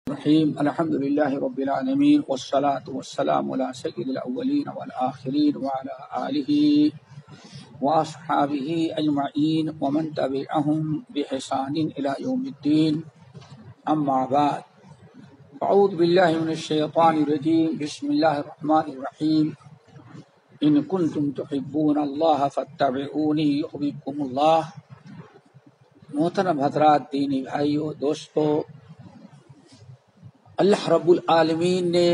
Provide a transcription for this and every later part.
الرحیم الحمد للہ رب العالمین والصلاة والسلام علی سید الاولین والآخرین وعلی آلہ واصحابہ اجمعین ومن تبعہم بإحسان الی یوم الدین اما بعد اعوذ باللہ من الشیطان الرجیم بسم اللہ الرحمن الرحیم ان کنتم تحبون اللہ فاتبعونی یحببکم اللہ۔ محترم حضرات، دینی بھائیو، دوستو، اللہ رب العالمین نے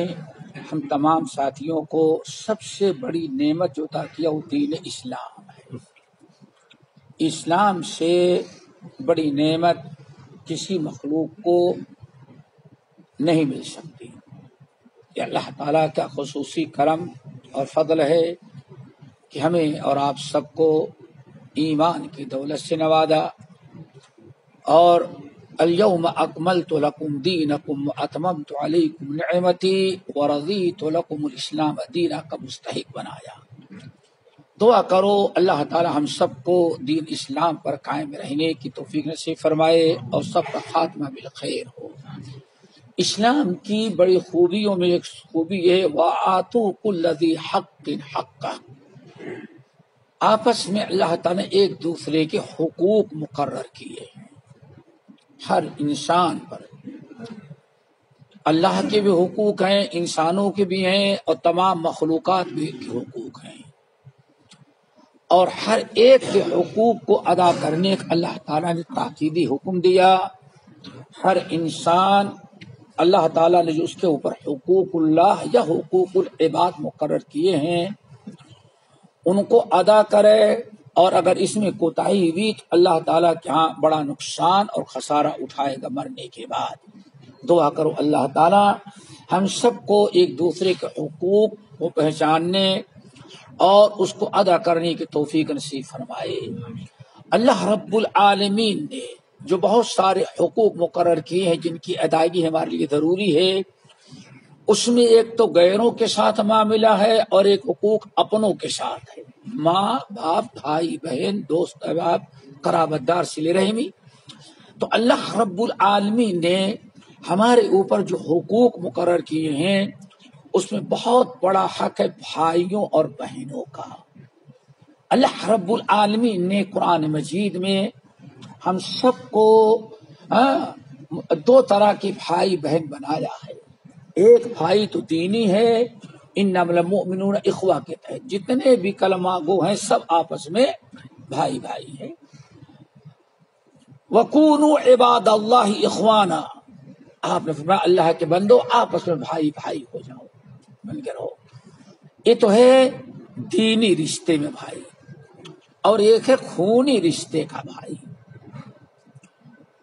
ہم تمام ساتھیوں کو سب سے بڑی نعمت جو عطا کیا وہ دین اسلام ہے۔ اسلام سے بڑی نعمت کسی مخلوق کو نہیں مل سکتی۔ یہ اللہ تعالیٰ کا خصوصی کرم اور فضل ہے کہ ہمیں اور آپ سب کو ایمان کی دولت سے نوازا، اور الیوم اکملت لکم دینکم واتممت علیکم نعمتی ورضیت لکم الاسلام دینا کا مستحق بنایا۔ دعا کرو اللہ تعالی ہم سب کو دین اسلام پر قائم رہنے کی توفیق نصیب فرمائے اور سب کا خاتمہ بالخیر ہو۔ اسلام کی بڑی خوبیوں میں ایک خوبی ہے وآتوا کل ذی حق حقہ۔ آپس میں اللہ تعالی نے ایک دوسرے کے حقوق مقرر کیے ہیں۔ ہر انسان پر اللہ کے بھی حقوق ہیں، انسانوں کے بھی ہیں، اور تمام مخلوقات بھی کے حقوق ہیں، اور ہر ایک کے حقوق کو ادا کرنے کا اللہ تعالیٰ نے تاکیدی حکم دیا۔ ہر انسان اللہ تعالیٰ نے جو اس کے اوپر حقوق اللہ یا حقوق العباد مقرر کیے ہیں ان کو ادا کرے، اور اگر اس میں کوتاہی ہوئی تو اللہ تعالیٰ کے ہاں بڑا نقصان اور خسارہ اٹھائے گا مرنے کے بعد۔ دعا کرو اللہ تعالیٰ ہم سب کو ایک دوسرے کے حقوق کو پہچاننے اور اس کو ادا کرنے کی توفیق نصیب فرمائے۔ اللہ رب العالمین نے جو بہت سارے حقوق مقرر کیے ہیں جن کی ادائیگی ہمارے لیے ضروری ہے، اس میں ایک تو غیروں کے ساتھ معاملہ ہے اور ایک حقوق اپنوں کے ساتھ ہے، ماں باپ، بھائی بہن، دوست احباب، قرابت دار، صلہ رحمی۔ تو اللہ رب العالمین نے ہمارے اوپر جو حقوق مقرر کیے ہیں اس میں بہت بڑا حق ہے بھائیوں اور بہنوں کا۔ اللہ رب العالمین نے قرآن مجید میں ہم سب کو دو طرح کے بھائی بہن بنایا ہے۔ ایک بھائی تو دینی ہے، انما المؤمنون اخوہ کے تحت جتنے بھی کلمہ گو ہیں سب آپس میں بھائی بھائی ہیں۔ وَكُونُوا عِبَادَ اللَّهِ إِخْوَانًا، آپ نے فرمایا اللہ کے بندو آپس میں بھائی بھائی ہو جاؤ، مل کے رہو۔ یہ تو ہے دینی رشتے میں بھائی، اور ایک ہے خونی رشتے کا بھائی۔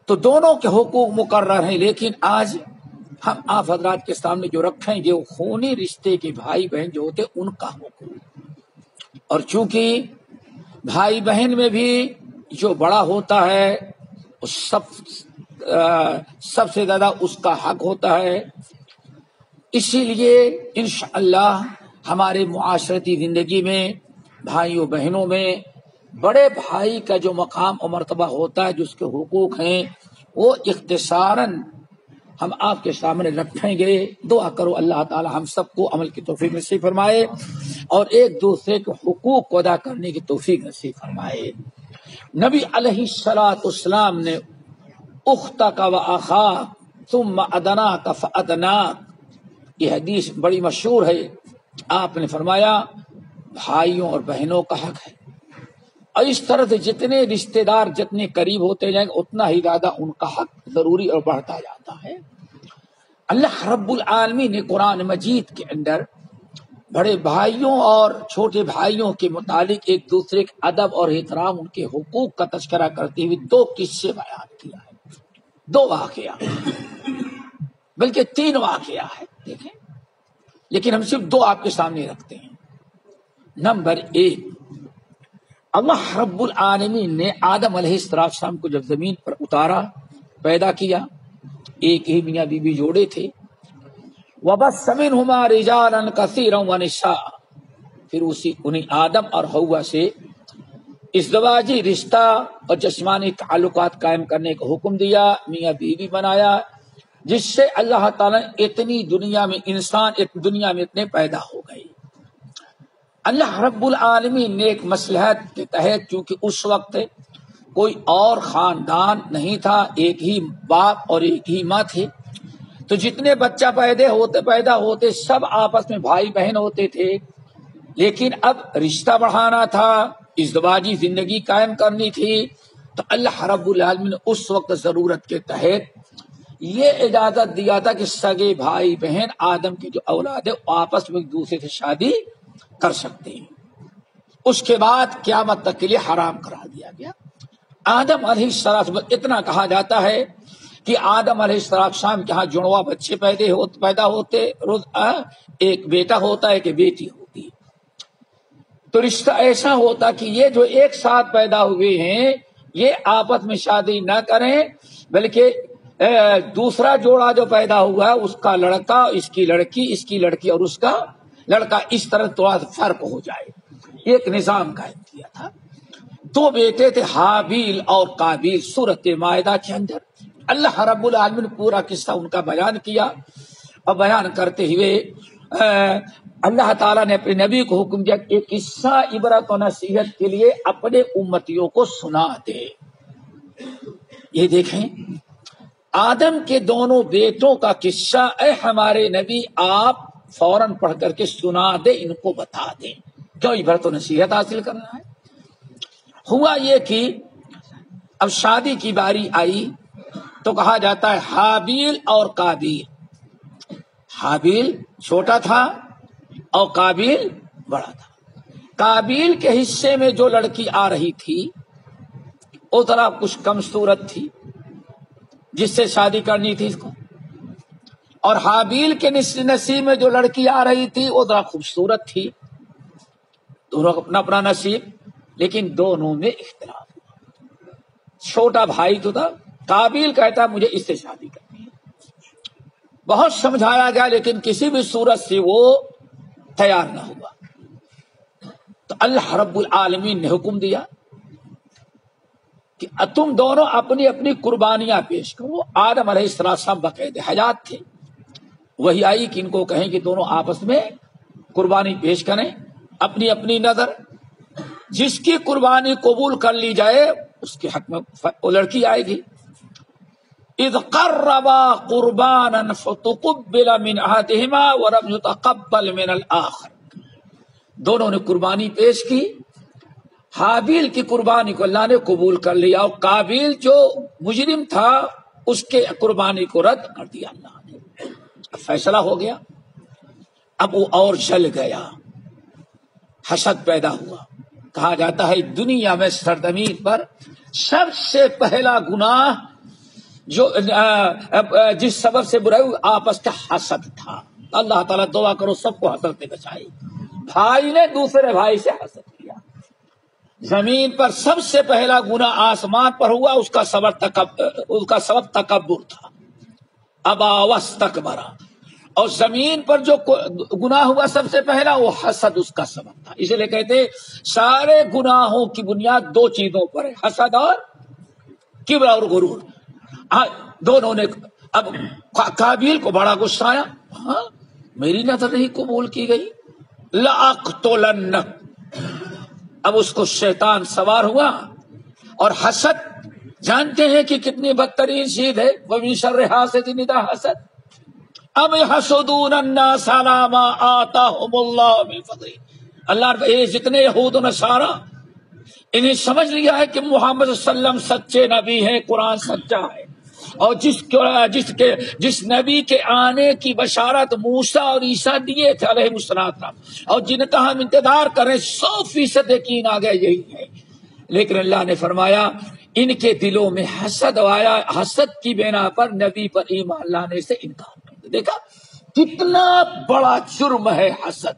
تو دونوں کے حقوق مقرر ہیں، لیکن آج ہم آپ حضرات کے سامنے جو رکھیں گے وہ خونی رشتے کے بھائی بہن جو ہوتے ان کا حقوق۔ اور چونکہ بھائی بہن میں بھی جو بڑا ہوتا ہے اس سب سے زیادہ اس کا حق ہوتا ہے، اسی لیے انشاءاللہ ہمارے معاشرتی زندگی میں بھائیوں بہنوں میں بڑے بھائی کا جو مقام اور مرتبہ ہوتا ہے، جو اس کے حقوق ہیں، وہ اختصاراً ہم آپ کے سامنے رکھیں گے۔ دعا کرو اللہ تعالی ہم سب کو عمل کی توفیق نصیب فرمائے اور ایک دوسرے کے حقوق کو ادا کرنے کی توفیق نصیب فرمائے۔ نبی علیہ السلام نے اختک و اخاک ثم ادناک فادناک، یہ حدیث بڑی مشہور ہے۔ آپ نے فرمایا بھائیوں اور بہنوں کا حق ہے، اور اس طرح سے جتنے رشتہ دار جتنے قریب ہوتے جائیں گے اتنا ہی زیادہ ان کا حق ضروری اور بڑھتا جاتا ہے۔ اللہ رب العالمین نے قرآن مجید کے اندر بڑے بھائیوں اور چھوٹے بھائیوں کے متعلق ایک دوسرے کے ادب اور احترام، ان کے حقوق کا تذکرہ کرتے ہوئے دو قصے بیان کیا ہے، دو واقعہ، بلکہ تین واقعہ ہے، دیکھیں، لیکن ہم صرف دو آپ کے سامنے رکھتے ہیں۔ نمبر ایک، اللہ رب العالمین نے آدم علیہ السلام کو جب زمین پر اتارا، پیدا کیا، ایک ہی میاں بیوی جوڑے تھے، وَبَثَّ مِنْهُمَا رِجَالًا كَثِيرًا وَنِسَاءً، پھر انہیں آدم اور حوا سے ازدواجی رشتہ اور جسمانی تعلقات قائم کرنے کا حکم دیا، میاں بیوی بنایا، جس سے اللہ تعالیٰ اتنی دنیا میں دنیا میں اتنے پیدا ہو گئے. اللہ رب العالمین نے ایک مصلحت کے تحت، چونکہ اس وقت کوئی اور خاندان نہیں تھا، ایک ہی باپ اور ایک ہی ماں تھے، تو جتنے بچہ پیدا ہوتے سب آپس میں بھائی بہن ہوتے تھے. لیکن اب رشتہ بڑھانا تھا، ازدواجی زندگی قائم کرنی تھی، تو اللہ رب العالمین نے اس وقت ضرورت کے تحت یہ اجازت دیا تھا کہ سگے بھائی بہن آدم کی جو اولاد ہے آپس میں ایک دوسرے سے شادی کر سکتے ہیں. اس کے بعد قیامت تک کے لیے حرام کرا دیا گیا. آدم علیہ السلام، اتنا کہا جاتا ہے کہ آدم علیہ السلام کے ہاں جڑواں بچے پیدا ہوتے، ایک بیٹا ہوتا ہے کہ بیٹی ہوتی ہے. تو رشتہ ایسا ہوتا کہ یہ جو ایک ساتھ پیدا ہوئے ہیں یہ آپس میں شادی نہ کریں، بلکہ دوسرا جوڑا جو پیدا ہوا ہے اس کا لڑکا، اس کی لڑکی اور اس کا لڑکا، اس طرح تھوڑا فرق ہو جائے. ایک نظام قائم کیا تھا. دو بیٹے تھے حابیل اور قابیل. سورۃ مائدہ کے اندر اللہ رب العالمین نے پورا قصہ ان کا بیان کیا، اور بیان کرتے ہوئے اللہ تعالیٰ نے اپنے نبی کو حکم دیا کہ ایک قصہ عبرت و نصیحت کے لیے اپنے امتیوں کو سنا دے. یہ دیکھیں آدم کے دونوں بیٹوں کا قصہ، اے ہمارے نبی آپ فوراً پڑھ کر کے سنا دے، ان کو بتا دیں، کیوں عبرت و نصیحت حاصل کرنا ہے. ہوا یہ کہ اب شادی کی باری آئی تو کہا جاتا ہے حابیل اور قابیل. حابیل چھوٹا تھا اور قابیل بڑا تھا. قابیل کے حصے میں جو لڑکی آ رہی تھی وہ ذرا کچھ کم صورت تھی جس سے شادی کرنی تھی اس کو، اور حابیل کے نصیب میں جو لڑکی آ رہی تھی وہ ذرا خوبصورت تھی. دونوں اپنا اپنا نصیب، لیکن دونوں میں اختلاف ہوا. چھوٹا بھائی تو تھا، قابیل کہتا مجھے اس سے شادی کرنی ہے. بہت سمجھایا گیا لیکن کسی بھی صورت سے وہ تیار نہ ہوا. تو اللہ رب العالمین نے حکم دیا کہ تم دونوں اپنی اپنی قربانیاں پیش کرو. آدم علیہ السلام باقاعد حیات تھے، وہی آئی کہ ان کو کہیں کہ دونوں آپس میں قربانی پیش کریں اپنی اپنی نظر. جس کی قربانی قبول کر لی جائے اس کے حق میں وہ لڑکی آئے گی. اذ قربا قربانا فتقبل من احدهما ولم يتقبل من الاخر. دونوں نے قربانی پیش کی. حابیل کی قربانی کو اللہ نے قبول کر لیا اور قابیل جو مجرم تھا اس کے قربانی کو رد کر دیا اللہ نے. فیصلہ ہو گیا. اب وہ اور جل گیا، حسد پیدا ہوا. کہا جاتا ہے دنیا میں سرزمین پر سب سے پہلا گناہ جو جس سبب سے برائی آپس کا حسد تھا. اللہ تعالیٰ دعا کرو سب کو حسد سے بچائے. بھائی نے دوسرے بھائی سے حسد کیا. زمین پر سب سے پہلا گناہ آسمان پر ہوا، اس کا سبب تکبر تھا، ابا واستکبر. اور زمین پر جو گناہ ہوا سب سے پہلا وہ حسد اس کا سبب تھا. اسی لیے کہتے سارے گناہوں کی بنیاد دو چیزوں پر ہے، حسد اور کبر اور غرور. دونوں نے اب قابیل کو بڑا غصہ آیا، ہاں میری نظر نہیں قبول کی گئی، لأقتلنک. اب اس کو شیطان سوار ہوا. اور حسد جانتے ہیں کہ کتنی بدترین چیز ہے. وَمِن شَرِّ حَاسِدٍ إِذَا حَسَدَ ام يحسدون الناس على ما آتاهم الله من فضله. اللہ یہ جتنے یہود و نصارا انہیں سمجھ لیا ہے کہ محمد صلی اللہ علیہ وسلم سچے نبی ہیں، قرآن سچا ہے، اور جس نبی کے آنے کی بشارت موسیٰ اور عیسیٰ دیے تھے علیہ السلام، اور جن کا ہم انتظار کریں 100% یقین آ گیا یہی ہے. لیکن اللہ نے فرمایا ان کے دلوں میں حسد آیا، حسد کی بنا پر نبی پر ایمان لانے سے انکار. دیکھا کتنا بڑا جرم ہے حسد.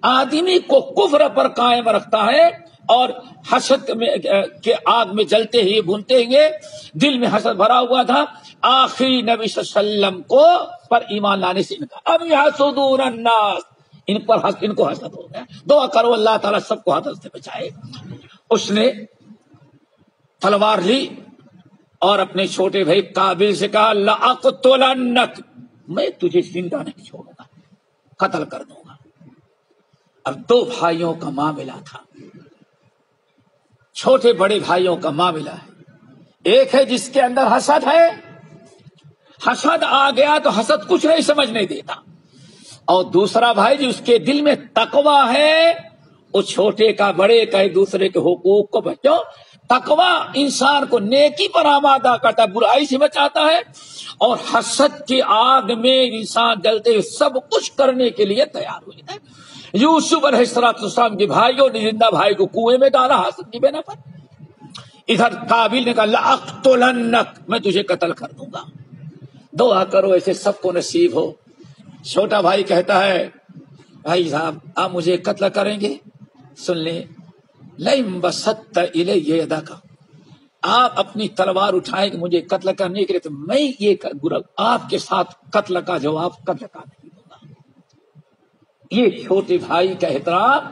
آدمی کو کفر پر قائم رکھتا ہے اور حسد کے آگ میں جلتے ہوئے بھونتے ہوئے دل میں حسد بھرا ہوا تھا. آخری نبی صلی اللہ علیہ وسلم کو پر ایمان لانے سے انکار. اب یحسدون الناس، ان کو حسد ہو گیا. دعا کرو اللہ تعالیٰ سب کو حسد سے بچائے. اس نے تلوار لی اور اپنے چھوٹے بھائی قابل سے کہا لأقتلنک، میں تجھے زندہ نہیں چھوڑوں گا، قتل کر دوں گا۔ اب دو بھائیوں کا معاملہ تھا، چھوٹے بڑے بھائیوں کا معاملہ ہے۔ ایک ہے جس کے اندر حسد ہے، حسد آ گیا تو حسد کچھ نہیں سمجھنے دیتا، اور دوسرا بھائی جس کے دل میں تقوی ہے، وہ چھوٹے کا بڑے کا ایک دوسرے کے حقوق کو بچو۔ تقوی انسان کو نیکی پر آمادہ کرتا ہے، برائی سے بچاتا ہے، اور حسد کی آگ میں انسان جلتے ہوئے سب کچھ کرنے کے لیے تیار ہو جاتا ہے۔ یوسف علیہ السلام کے بھائیوں نے زندہ بھائی کو کنویں میں ڈالا حسد کی بنا پر، ادھر قابل نے کہا لأقتلنک، میں تجھے قتل کر دوں گا۔ دعا کرو ایسے سب کو نصیب ہو۔ چھوٹا بھائی کہتا ہے بھائی صاحب آپ مجھے قتل کریں گے؟ سن لیں، لئن بسطت الی یدک، آپ اپنی تلوار اٹھائیں گے مجھے قتل کرنے کے لیے، تو میں یہ آپ کے ساتھ قتل کا جواب قتل کا نہیں دوں گا۔ یہ چھوٹے بھائی کا احترام۔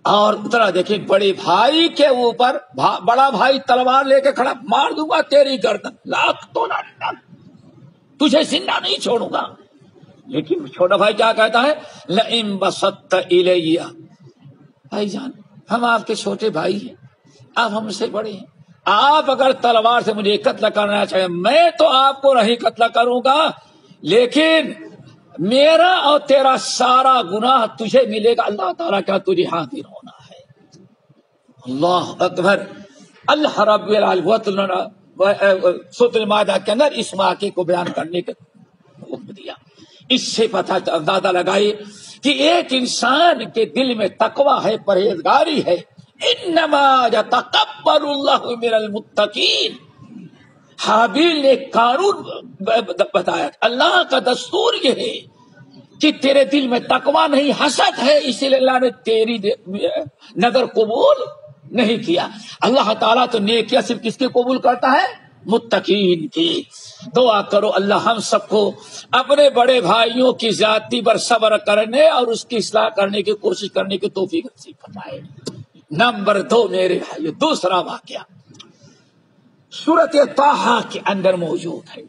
اور اتنا دیکھیں بڑے بھائی کے اوپر بڑا بھائی تلوار لے کے کھڑا، مار دوں گا تیری گردن، لأقتلنک، تجھے زندہ نہیں چھوڑوں گا۔ لیکن چھوٹا بھائی کیا کہتا ہے؟ لئن بسطت الی، بھائی جان ہم آپ کے چھوٹے بھائی ہیں، آپ ہم سے بڑے ہیں، آپ اگر تلوار سے مجھے قتل کرنا چاہیں میں تو آپ کو نہیں قتل کروں گا، لیکن میرا اور تیرا سارا گناہ تجھے ملے گا، اللہ تعالیٰ کا تجھے حاضر ہونا ہے۔ اللہ اکبر۔ اللہ رب العالمین سورۃ المائدہ کے اندر اس واقعے کو بیان کرنے کا حکم دیا۔ اس سے پتہ اندازہ لگائے کہ ایک انسان کے دل میں تقوی ہے، پرہیزگاری ہے۔ انما یتقبل اللہ من المتقین، حابیل نے قانون بتایا، اللہ کا دستور یہ ہے کہ تیرے دل میں تقوی نہیں حسد ہے، اسی لیے اللہ نے تیری نظر قبول نہیں کیا۔ اللہ تعالیٰ تو نیکیاں صرف کس کے قبول کرتا ہے؟ متقین کی۔ دعا کرو اللہ ہم سب کو اپنے بڑے بھائیوں کی زیادتی پر صبر کرنے اور اس کی اصلاح کرنے کی کوشش کرنے کی توفیق نصیب فرمائے۔ نمبر 2 میرے بھائیو، دوسرا واقعہ سورۃ طٰہٰ کے اندر موجود ہے۔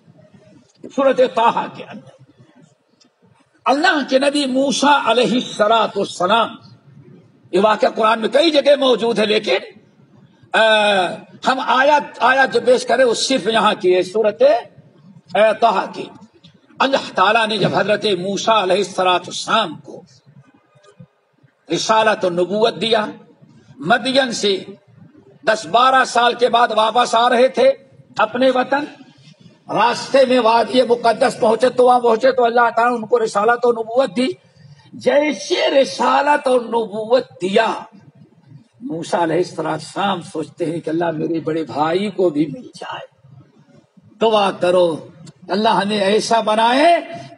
سورۃ طٰہٰ کے اندر اللہ کے نبی موسیٰ علیہ السلام، یہ واقعہ قرآن میں کئی جگہ موجود ہے، لیکن ہم آیات جو پیش کریں وہ صرف یہاں کی ہے، سورۃ طٰہٰ کی۔ اللہ تعالیٰ نے جب حضرت موسیٰ علیہ السلام کو رسالت و نبوت دیا، مدین سے 10-12 سال کے بعد واپس آ رہے تھے اپنے وطن، راستے میں وادی مقدس پہنچے تو اللہ تعالیٰ نے ان کو رسالت و نبوت دی۔ جیسے رسالت اور نبوت دیا، موسیٰ علیہ السلام سوچتے ہیں کہ اللہ میرے بڑے بھائی کو بھی مل جائے۔ دعا کرو اللہ ہمیں ایسا بنائے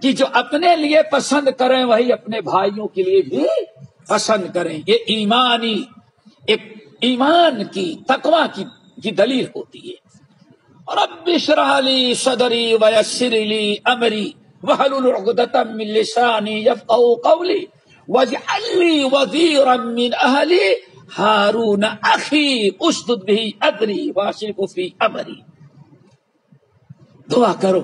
کہ جو اپنے لیے پسند کریں وہی اپنے بھائیوں کے لیے بھی پسند کریں۔ یہ ایک ایمان کی تقوی کی دلیل ہوتی ہے۔ رب اشرح لی صدری ویسر لی امری واحلل عقدۃ من لسانی یفقهوا قولی واجعل لی وزیرا من اہلی ہارون اخی اشدد بہ اذری واشرکہ فی امری۔ دعا کرو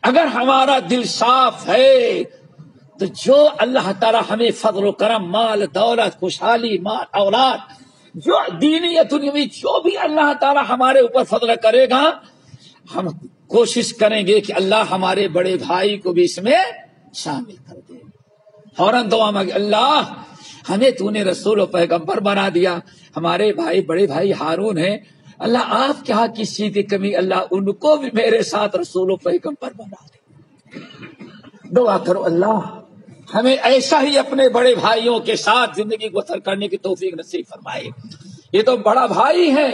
اگر ہمارا دل صاف ہے تو جو اللہ تعالی ہمیں فضل و کرم، مال دولت، خوشحالی، مال اولاد، جو دینی دنیاوی جو بھی اللہ تعالی ہمارے اوپر فضل کرے گا، ہم کوشش کریں گے کہ اللہ ہمارے بڑے بھائی کو بھی اس میں شامل کر دے۔ فوراً دعا مانگے، اللہ ہمیں تو نے رسول و پیغمبر بنا دیا، ہمارے بڑے بھائی ہارون ہیں، اللہ آپ کے ہاں کسی کی کمی، اللہ ان کو بھی میرے ساتھ رسول و پیغمبر بنا دے۔ دعا کرو اللہ ہمیں ایسا ہی اپنے بڑے بھائیوں کے ساتھ زندگی بسر کرنے کی توفیق نصیب فرمائے۔ یہ تو بڑا بھائی ہے،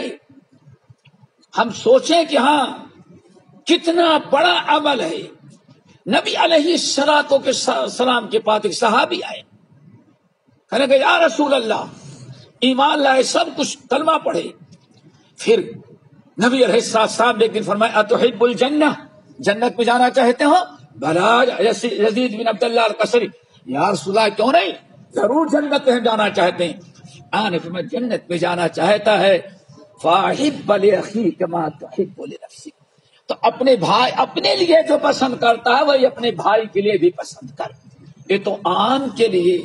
ہم سوچیں کہ ہاں کتنا بڑا عمل ہے۔ نبی علیہ السلام کے پاس ایک صحابی آئے، کہنے کہ یا رسول اللہ، ایمان لائے، سب کچھ کلمہ پڑھے، پھر نبی علیہ السلام نے ایک دن فرمایا اتحب الجنہ، جنت میں جانا چاہتے ہو؟ بلا یزید بن عبداللہ القصری، یا رسول اللہ کیوں نہیں، ضرور جنت میں جانا چاہتے ہیں۔ آنے فرمایا جنت میں جانا چاہتا ہے فاحب لأخیک ما تحب لنفسک، تو اپنے بھائی اپنے لیے جو پسند کرتا ہے وہی اپنے بھائی کے لیے بھی پسند کر. یہ تو عام کے لیے،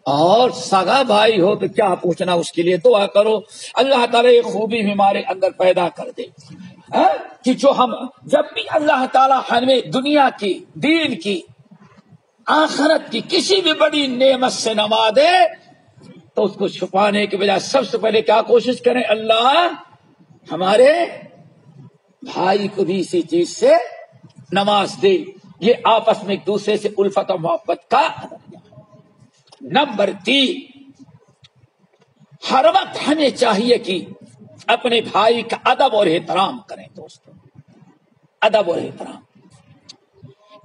اور سگا بھائی ہو تو کیا پوچھنا، اس کے لیے دعا کرو اللہ تعالیٰ یہ خوبی ہمارے اندر پیدا کر دے کہ جو ہم جب بھی اللہ تعالیٰ ہمیں دنیا کی، دین کی، آخرت کی کسی بھی بڑی نعمت سے نوازے تو اس کو چھپانے کے بجائے سب سے پہلے کیا کوشش کریں، اللہ ہمارے بھائی کو بھی اسی چیز سے نواز دے. یہ آپس میں ایک دوسرے سے الفت و محبت کا. نمبر 3، ہر وقت ہمیں چاہیے کہ اپنے بھائی کا ادب اور احترام کریں. دوستوں، ادب اور احترام.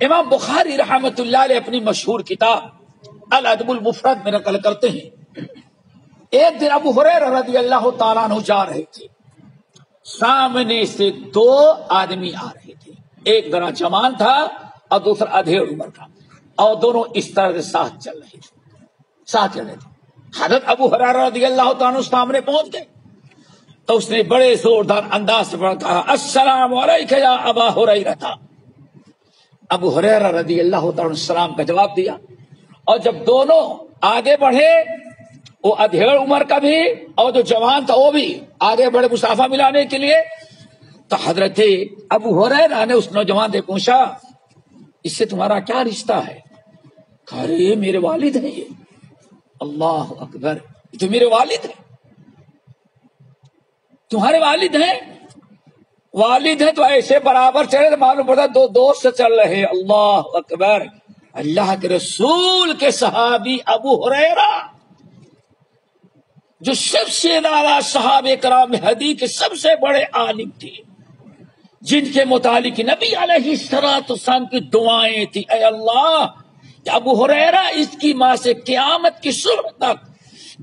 امام بخاری رحمۃ اللہ علیہ اپنی مشہور کتاب الادب المفرد میں نقل کرتے ہیں، ایک دن ابو ہریرہ رضی اللہ تعالیٰ عنہ جا رہے تھے، سامنے سے 2 آدمی آ رہے تھے، ایک ذرا جوان تھا اور دوسرا ادھیڑ عمر کا، اور دونوں اس طرح سے ساتھ چل رہے تھے. حضرت ابو ہریرہ رضی اللہ تعالیٰ عنہ سامنے پہنچ گئے تو اس نے بڑے زوردار انداز سے کہا السلام علیکم یا ابا ہریرہ. ابو ہریرہ رضی اللہ تعالیٰ عنہ السلام کا جواب دیا، اور جب دونوں آگے بڑھے، وہ ادھیڑ عمر کا بھی اور جو جوان تھا وہ بھی آگے بڑھے مصافحہ ملانے کے لیے، تو حضرت ابو ہریرہ نے اس نوجوان سے پوچھا اس سے تمہارا کیا رشتہ ہے؟ کہا یہ میرے والد ہیں. یہ اللہ اکبر، یہ تو میرے والد ہیں. تمہارے والد ہیں؟ والد ہیں تو ایسے برابر چلے تو معلوم پڑتا 2 دوست سے چل رہے. اللہ اکبر. اللہ کے رسول کے صحابی ابو ہریرہ جو سب سے زیادہ صحابہ کرام میں حدیث کے سب سے بڑے عالم تھے، جن کے متعلق نبی علیہ الصلوۃ والسلام کی دعائیں تھی، اے اللہ ابو ہریرہ اس کی ماں سے قیامت کی صبح تک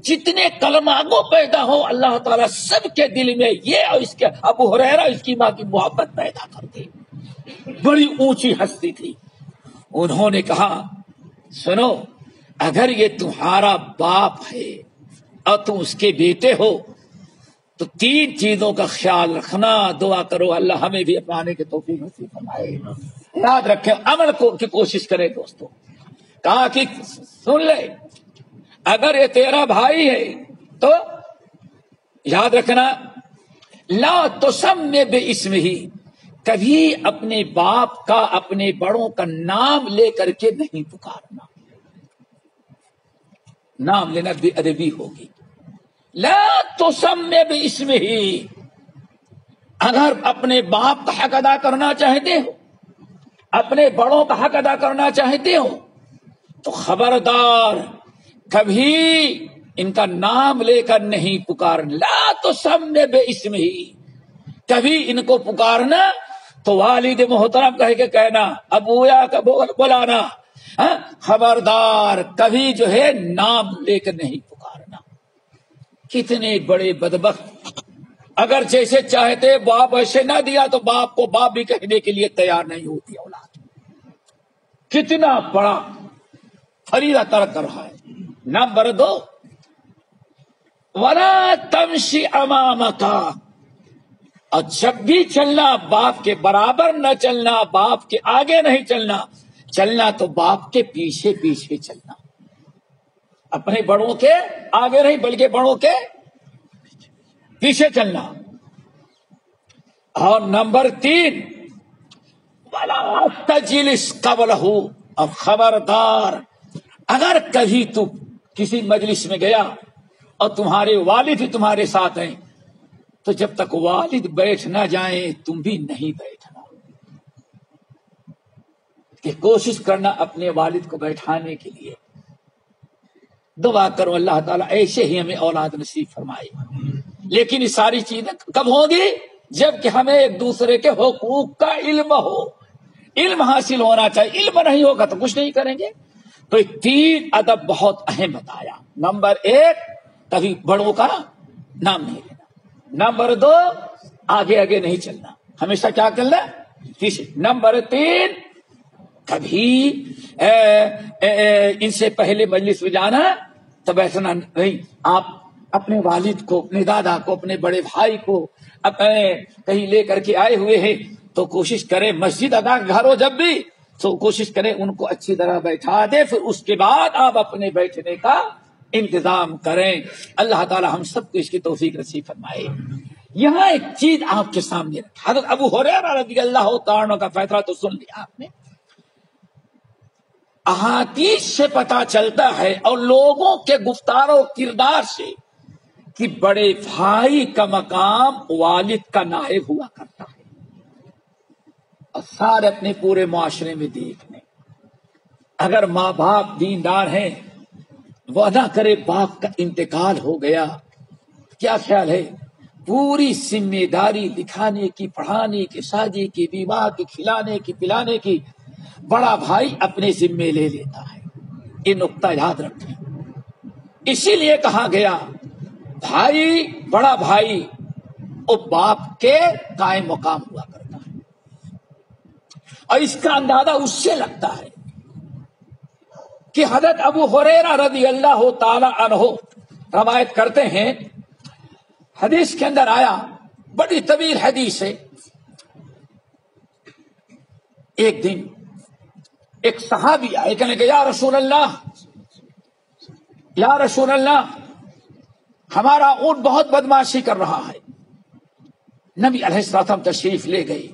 جتنے کلمہ گو پیدا ہو اللہ تعالیٰ سب کے دل میں یہ اور اس کے ابو ہریرہ اس کی ماں کی محبت پیدا کر دے. بڑی اونچی ہستی تھی. انہوں نے کہا سنو، اگر یہ تمہارا باپ ہے اور تم اس کے بیٹے ہو تو 3 چیزوں کا خیال رکھنا، دعا کرو اللہ ہمیں بھی اپنانے کے توفیق نصیب فرمائے. یاد رکھیں، عمل کی کوشش کریں. دوستوں کہا کہ سن لے، اگر یہ تیرا بھائی ہے تو یاد رکھنا لا تسمی باسمہ، کبھی اپنے باپ کا، اپنے بڑوں کا نام لے کر کے نہیں پکارنا. نام لینا بے ادبی ہوگی. لا تسمی باسمہ، اگر اپنے باپ کا حق ادا کرنا چاہتے ہو، اپنے بڑوں کا حق ادا کرنا چاہتے ہو تو خبردار کبھی ان کا نام لے کر نہیں پکارنا. لا تسمی باسمہ، کبھی ان کو پکارنا تو والد محترم کہہ کے کہنا، ابویا کا بلانا، خبردار کبھی جو ہے نام لے کر نہیں پکارنا. کتنے بڑے بدبخت، اگر جیسے چاہتے باپ ایسے نہ دیا تو باپ کو باپ بھی کہنے کے لیے تیار نہیں ہوتی اولاد. کتنا بڑا فریضہ ترک کر رہا ہے. نمبر 2، ولا تمشی امامک، اور جب بھی چلنا باپ کے برابر نہ چلنا، باپ کے آگے نہیں چلنا، چلنا تو باپ کے پیچھے پیچھے چلنا. اپنے بڑوں کے آگے نہیں بلکہ بڑوں کے پیچھے چلنا. اور نمبر 3، ولا تجلس قبلہ، اور خبردار اگر کبھی تو کسی مجلس میں گیا اور تمہارے والد ہی تمہارے ساتھ ہیں تو جب تک والد بیٹھ نہ جائیں تم بھی نہیں بیٹھنا. کہ کوشش کرنا اپنے والد کو بیٹھانے کے لیے. دعا کرو اللہ تعالیٰ ایسے ہی ہمیں اولاد نصیب فرمائے. لیکن یہ ساری چیزیں کب ہوگی؟ جب کہ ہمیں ایک دوسرے کے حقوق کا علم ہو. علم حاصل ہونا چاہیے. علم نہیں ہوگا تو کچھ نہیں کریں گے. تو 3 ادب بہت اہم بتایا. نمبر 1، کبھی بڑوں کا نام نہیں لینا. نمبر 2، آگے آگے نہیں چلنا، ہمیشہ کیا کرنا پیچھے. نمبر 3، کبھی ان سے پہلے مجلس میں جانا تو بیٹھنا نہیں. آپ اپنے والد کو، اپنے دادا کو، اپنے بڑے بھائی کو اپنے کہیں لے کر کے آئے ہوئے ہیں تو کوشش کرے مسجد ادا گھر ہو جب بھی تو کوشش کرے ان کو اچھی طرح بیٹھا دے، پھر اس کے بعد آپ اپنے بیٹھنے کا انتظام کریں. اللہ تعالی ہم سب کو اس کی توفیق نصیب فرمائے. یہاں ایک چیز آپ کے سامنے رکھا. حضرت ابو ہریرہ رضی اللہ تعالیٰ کا فیصلہ تو سن لیا آپ نے. احادیث سے پتا چلتا ہے اور لوگوں کے گفتار و کردار سے کہ بڑے بھائی کا مقام والد کا نائب ہوا کرتا ہے. اور سارے اپنے پورے معاشرے میں دیکھ لیں، اگر ماں باپ دیندار ہیں، وہ ادا کرے باپ کا انتقال ہو گیا، کیا خیال ہے پوری ذمہ داری دکھانے کی، پڑھانے کی، شادی کی، بیوہ کی، کھلانے کی، پلانے کی بڑا بھائی اپنے ذمے لے لیتا ہے. یہ نقطہ یاد رکھیں. اسی لیے کہا گیا بھائی، بڑا بھائی وہ باپ کے قائم مقام ہوا کرتا ہے. اور اس کا اندازہ اس سے لگتا ہے کہ حضرت ابو ہریرہ رضی اللہ تعالی عنہ روایت کرتے ہیں، حدیث کے اندر آیا، بڑی طویل حدیث ہے. ایک دن ایک صحابی آئے، کہنے کہ یا رسول اللہ، یا رسول اللہ، ہمارا اونٹ بہت بدماشی کر رہا ہے. نبی علیہ السلام تشریف لے گئے.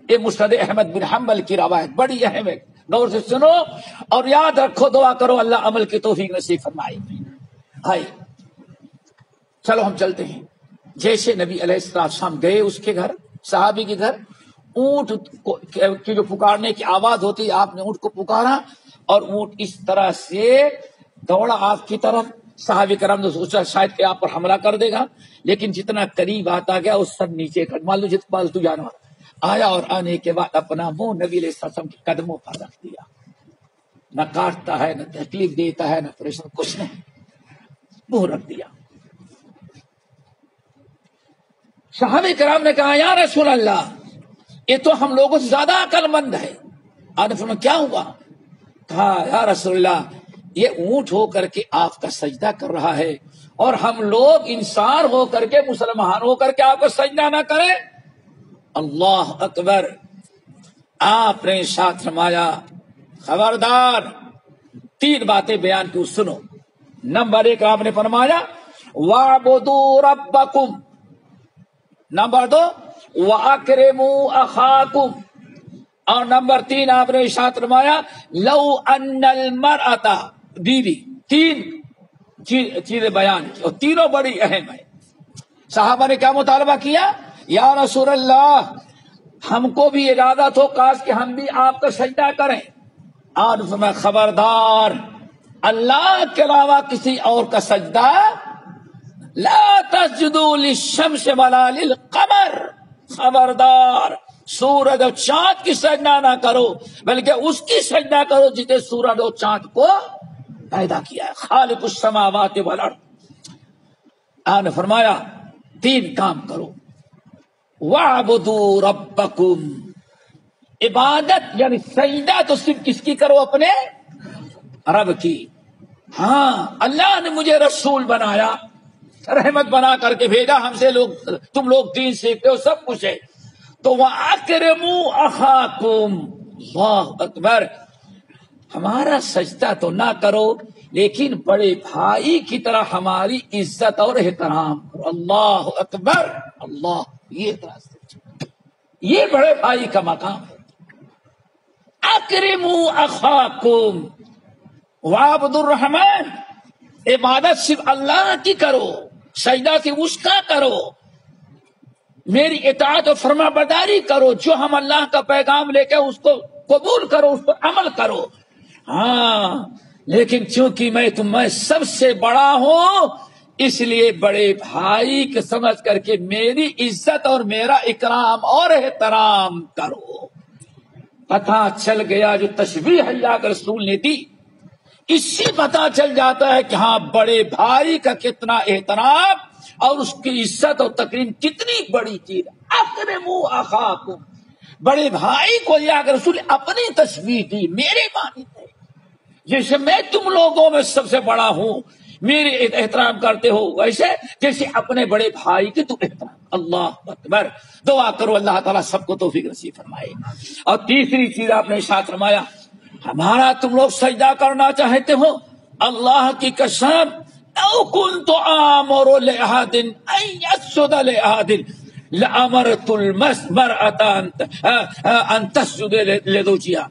یہ مسند احمد بن حنبل کی روایت بڑی اہم ہے، غور سے سنو اور یاد رکھو، دعا کرو اللہ عمل کی توفیق نصیب فرمائے. ہائے چلو ہم چلتے ہیں. جیسے نبی علیہ السلام گئے اس کے گھر، صحابی کے گھر، اونٹ کی جو پکارنے کی آواز ہوتی ہے، آپ نے اونٹ کو پکارا اور اونٹ اس طرح سے دوڑا آپ کی طرف. صحابہ کرام نے سوچا شاید کہ آپ پر حملہ کر دے گا، لیکن جتنا قریب آتا گیا اس سب نیچے کر، مان لو جت پالتو جانور آیا اور آنے کے بعد اپنا منہ نبی علیہ السلام کے قدموں پر رکھ دیا. نہ کاٹتا ہے، نہ تکلیف دیتا ہے، نہ پریشان، کچھ نہیں، منہ رکھ دیا. صحابہ کرام نے کہا یا رسول اللہ، یہ تو ہم لوگوں سے زیادہ عقل مند ہے. آپ نے فرمایا کیا ہوا؟ کہا یا رسول اللہ، یہ اونٹ ہو کر کے آپ کا سجدہ کر رہا ہے اور ہم لوگ انسان ہو کر کے، مسلمان ہو کر کے آپ کو سجدہ نہ کریں. اللہ اکبر. آپ نے ساتھ فرمایا خبردار، تین باتیں بیان کی، سنو. نمبر ایک آپ نے فرمایا وَاعْبُدُوا رَبَّكُمْ. نمبر دو وَأَكْرِمُوا أَخَاكُمْ. اور نمبر تین آپ نے ارشاد فرمایا لَوْ أَنَّ الْمَرْأَةَ، بیوی. تین چیزیں بیان کی اور تینوں بڑی اہم ہیں. صحابہ نے کیا مطالبہ کیا؟ یا رسول اللہ، ہم کو بھی اجازت ہو کاش کہ ہم بھی آپ کا سجدہ کریں. اور فرمایا خبردار، اللہ کے علاوہ کسی اور کا سجدہ لا تسجدوا للشمس ولا للقمر. خبردار، سورج اور چاند کی سجدہ نہ کرو، بلکہ اس کی سجدہ کرو جس نے سورج اور چاند کو پیدا کیا ہے، خالق السماوات والارض. آپ نے فرمایا تین کام کرو. وَاعْبُدُوا رَبَّكُمْ. عبادت یعنی سجدہ تو صرف کس کی کرو؟ اپنے رب کی. ہاں، اللہ نے مجھے رسول بنایا، رحمت بنا کر کے بھیجا، ہم سے لوگ، تم لوگ دین سیکھتے ہو، سب کچھ ہے، تو وَأَكْرِمُوا أَخَاكُمْ. اللہ اکبر. ہمارا سجدہ تو نہ کرو لیکن بڑے بھائی کی طرح ہماری عزت اور احترام کرو. اللہ اکبر. اللہ، یہ بڑے بھائی کا مقام ہے. اکرموا اخاکم وعبدوا الرحمن. عبادت صرف اللہ کی کرو، سجدہ صرف اس کا کرو، میری اطاعت و فرما برداری کرو، جو ہم اللہ کا پیغام لے کے اس کو قبول کرو، اس پر عمل کرو. ہاں، لیکن چونکہ میں سب سے بڑا ہوں، اس لیے بڑے بھائی کے سمجھ کر کے میری عزت اور میرا اکرام اور احترام کرو. پتہ چل گیا جو تشبیہ اللہ کے رسول نے دی، اس سے پتہ چل جاتا ہے کہ ہاں بڑے بھائی کا کتنا احترام اور اس کی عزت اور تکریم کتنی بڑی چیز. اکرموا اخاکم. بڑے بھائی کو اللہ کے رسول اپنی تشبیہ دی، میرے مانند ہے. جیسے میں تم لوگوں میں سب سے بڑا ہوں، میری احترام کرتے ہو ویسے جیسے اپنے بڑے بھائی کی تم احترام. اللہ اکبر. دعا کرو اللہ تعالیٰ سب کو توفیق نصیب فرمائے. اور تیسری چیز آپ نے ارشاد فرمایا ہمارا تم لوگ سجدہ کرنا چاہتے ہو اللہ کی قسم لو كنت آمر لأحد ان يسجد لأحد لأمرت المرأة ان تسجد لزوجها.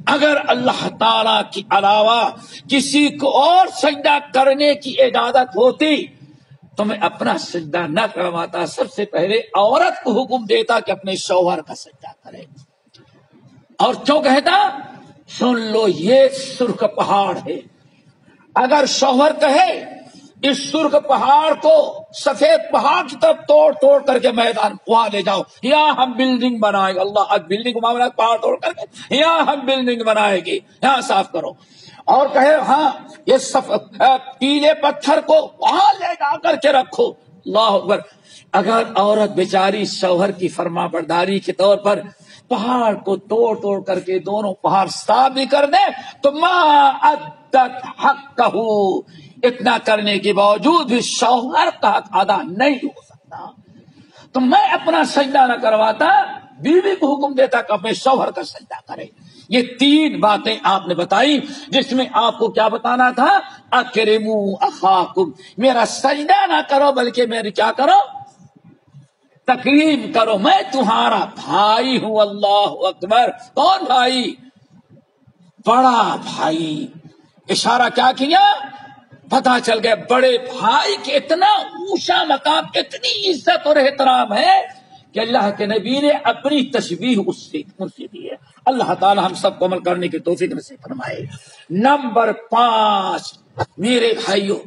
اگر اللہ تعالی کی علاوہ کسی کو اور سجدہ کرنے کی اجازت ہوتی تو میں اپنا سجدہ نہ کرواتا. سب سے پہلے عورت کو حکم دیتا کہ اپنے شوہر کا سجدہ کرے. اور کیوں کہتا؟ سن لو یہ سرخ پہاڑ ہے. اگر شوہر کہے اس سرخ پہاڑ کو سفید پہاڑ کی طرف توڑ توڑ کر کے میدان وہاں لے جاؤ یہاں ہم بلڈنگ بنائیں گے. اللہ اب بلڈنگ معاملہ پہاڑ توڑ کر کے یہاں ہم بلڈنگ بنائیں گے یہاں صاف کرو. اور کہے ہاں یہ پیلے پتھر کو وہاں لے جا کر کے رکھو. اللہ اکبر. اگر عورت بیچاری شوہر کی فرما برداری کے طور پر پہاڑ کو توڑ توڑ کر کے دونوں پہاڑ صاف بھی کر دے تو ما ادت حقہ. اتنا کرنے کے باوجود بھی شوہر کا حق ادا نہیں ہو سکتا. تو میں اپنا سجدہ نہ کرواتا بیوی کو حکم دیتا کہ اپنے شوہر کا سجدہ کرے. یہ تین باتیں آپ نے بتائی جس میں آپ کو کیا بتانا تھا؟ اکرموا اخاکم. میرا سجدہ نہ کرو بلکہ میری کیا کرو؟ تکریم کرو. میں تمہارا بھائی ہوں. اللہ اکبر. کون بھائی؟ بڑا بھائی. اشارہ کیا کیا؟ پتہ چل گیا بڑے بھائی کے اتنا اونچا مقام اتنی عزت اور احترام ہے کہ اللہ کے نبی نے اپنی تشبیہ ان سے دی ہے. اللہ تعالی ہم سب کو عمل کرنے کی توفیق نصیب فرمائے. نمبر 5 میرے بھائیوں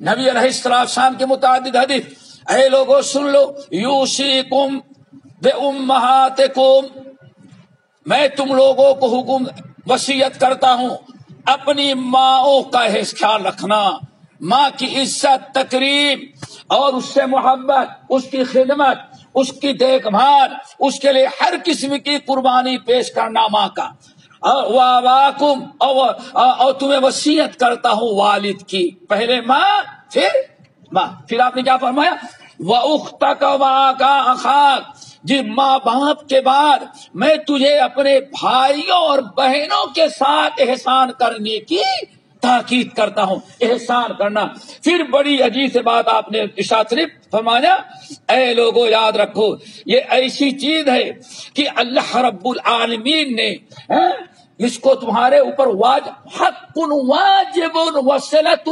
نبی علیہ السلام کے متعدد حدیث. اے لوگوں سن لو یوصیکم بامہاتکم. میں تم لوگوں کو حکم وصیت کرتا ہوں اپنی ماؤں کا خیال رکھنا. ماں کی عزت تکریم اور اس سے محبت اس کی خدمت اس کی دیکھ بھال اس کے لیے ہر قسم کی قربانی پیش کرنا ماں کا. وَآبَاءَكُمْ اور تمہیں وصیت کرتا ہوں والد کی. پہلے ماں پھر ماں. پھر آپ نے کیا فرمایا؟ وَأُخْتَكَ وَأَخَاكَ أَخَاكَ. جی ماں باپ کے بعد میں تجھے اپنے بھائیوں اور بہنوں کے ساتھ احسان کرنے کی تاکید کرتا ہوں. احسان کرنا. پھر بڑی عجیب سے بات آپ نے ارشاد شریف فرمایا اے لوگوں یاد رکھو یہ ایسی چیز ہے کہ اللہ رب العالمین نے اس کو تمہارے اوپر حق واجب وصلۃ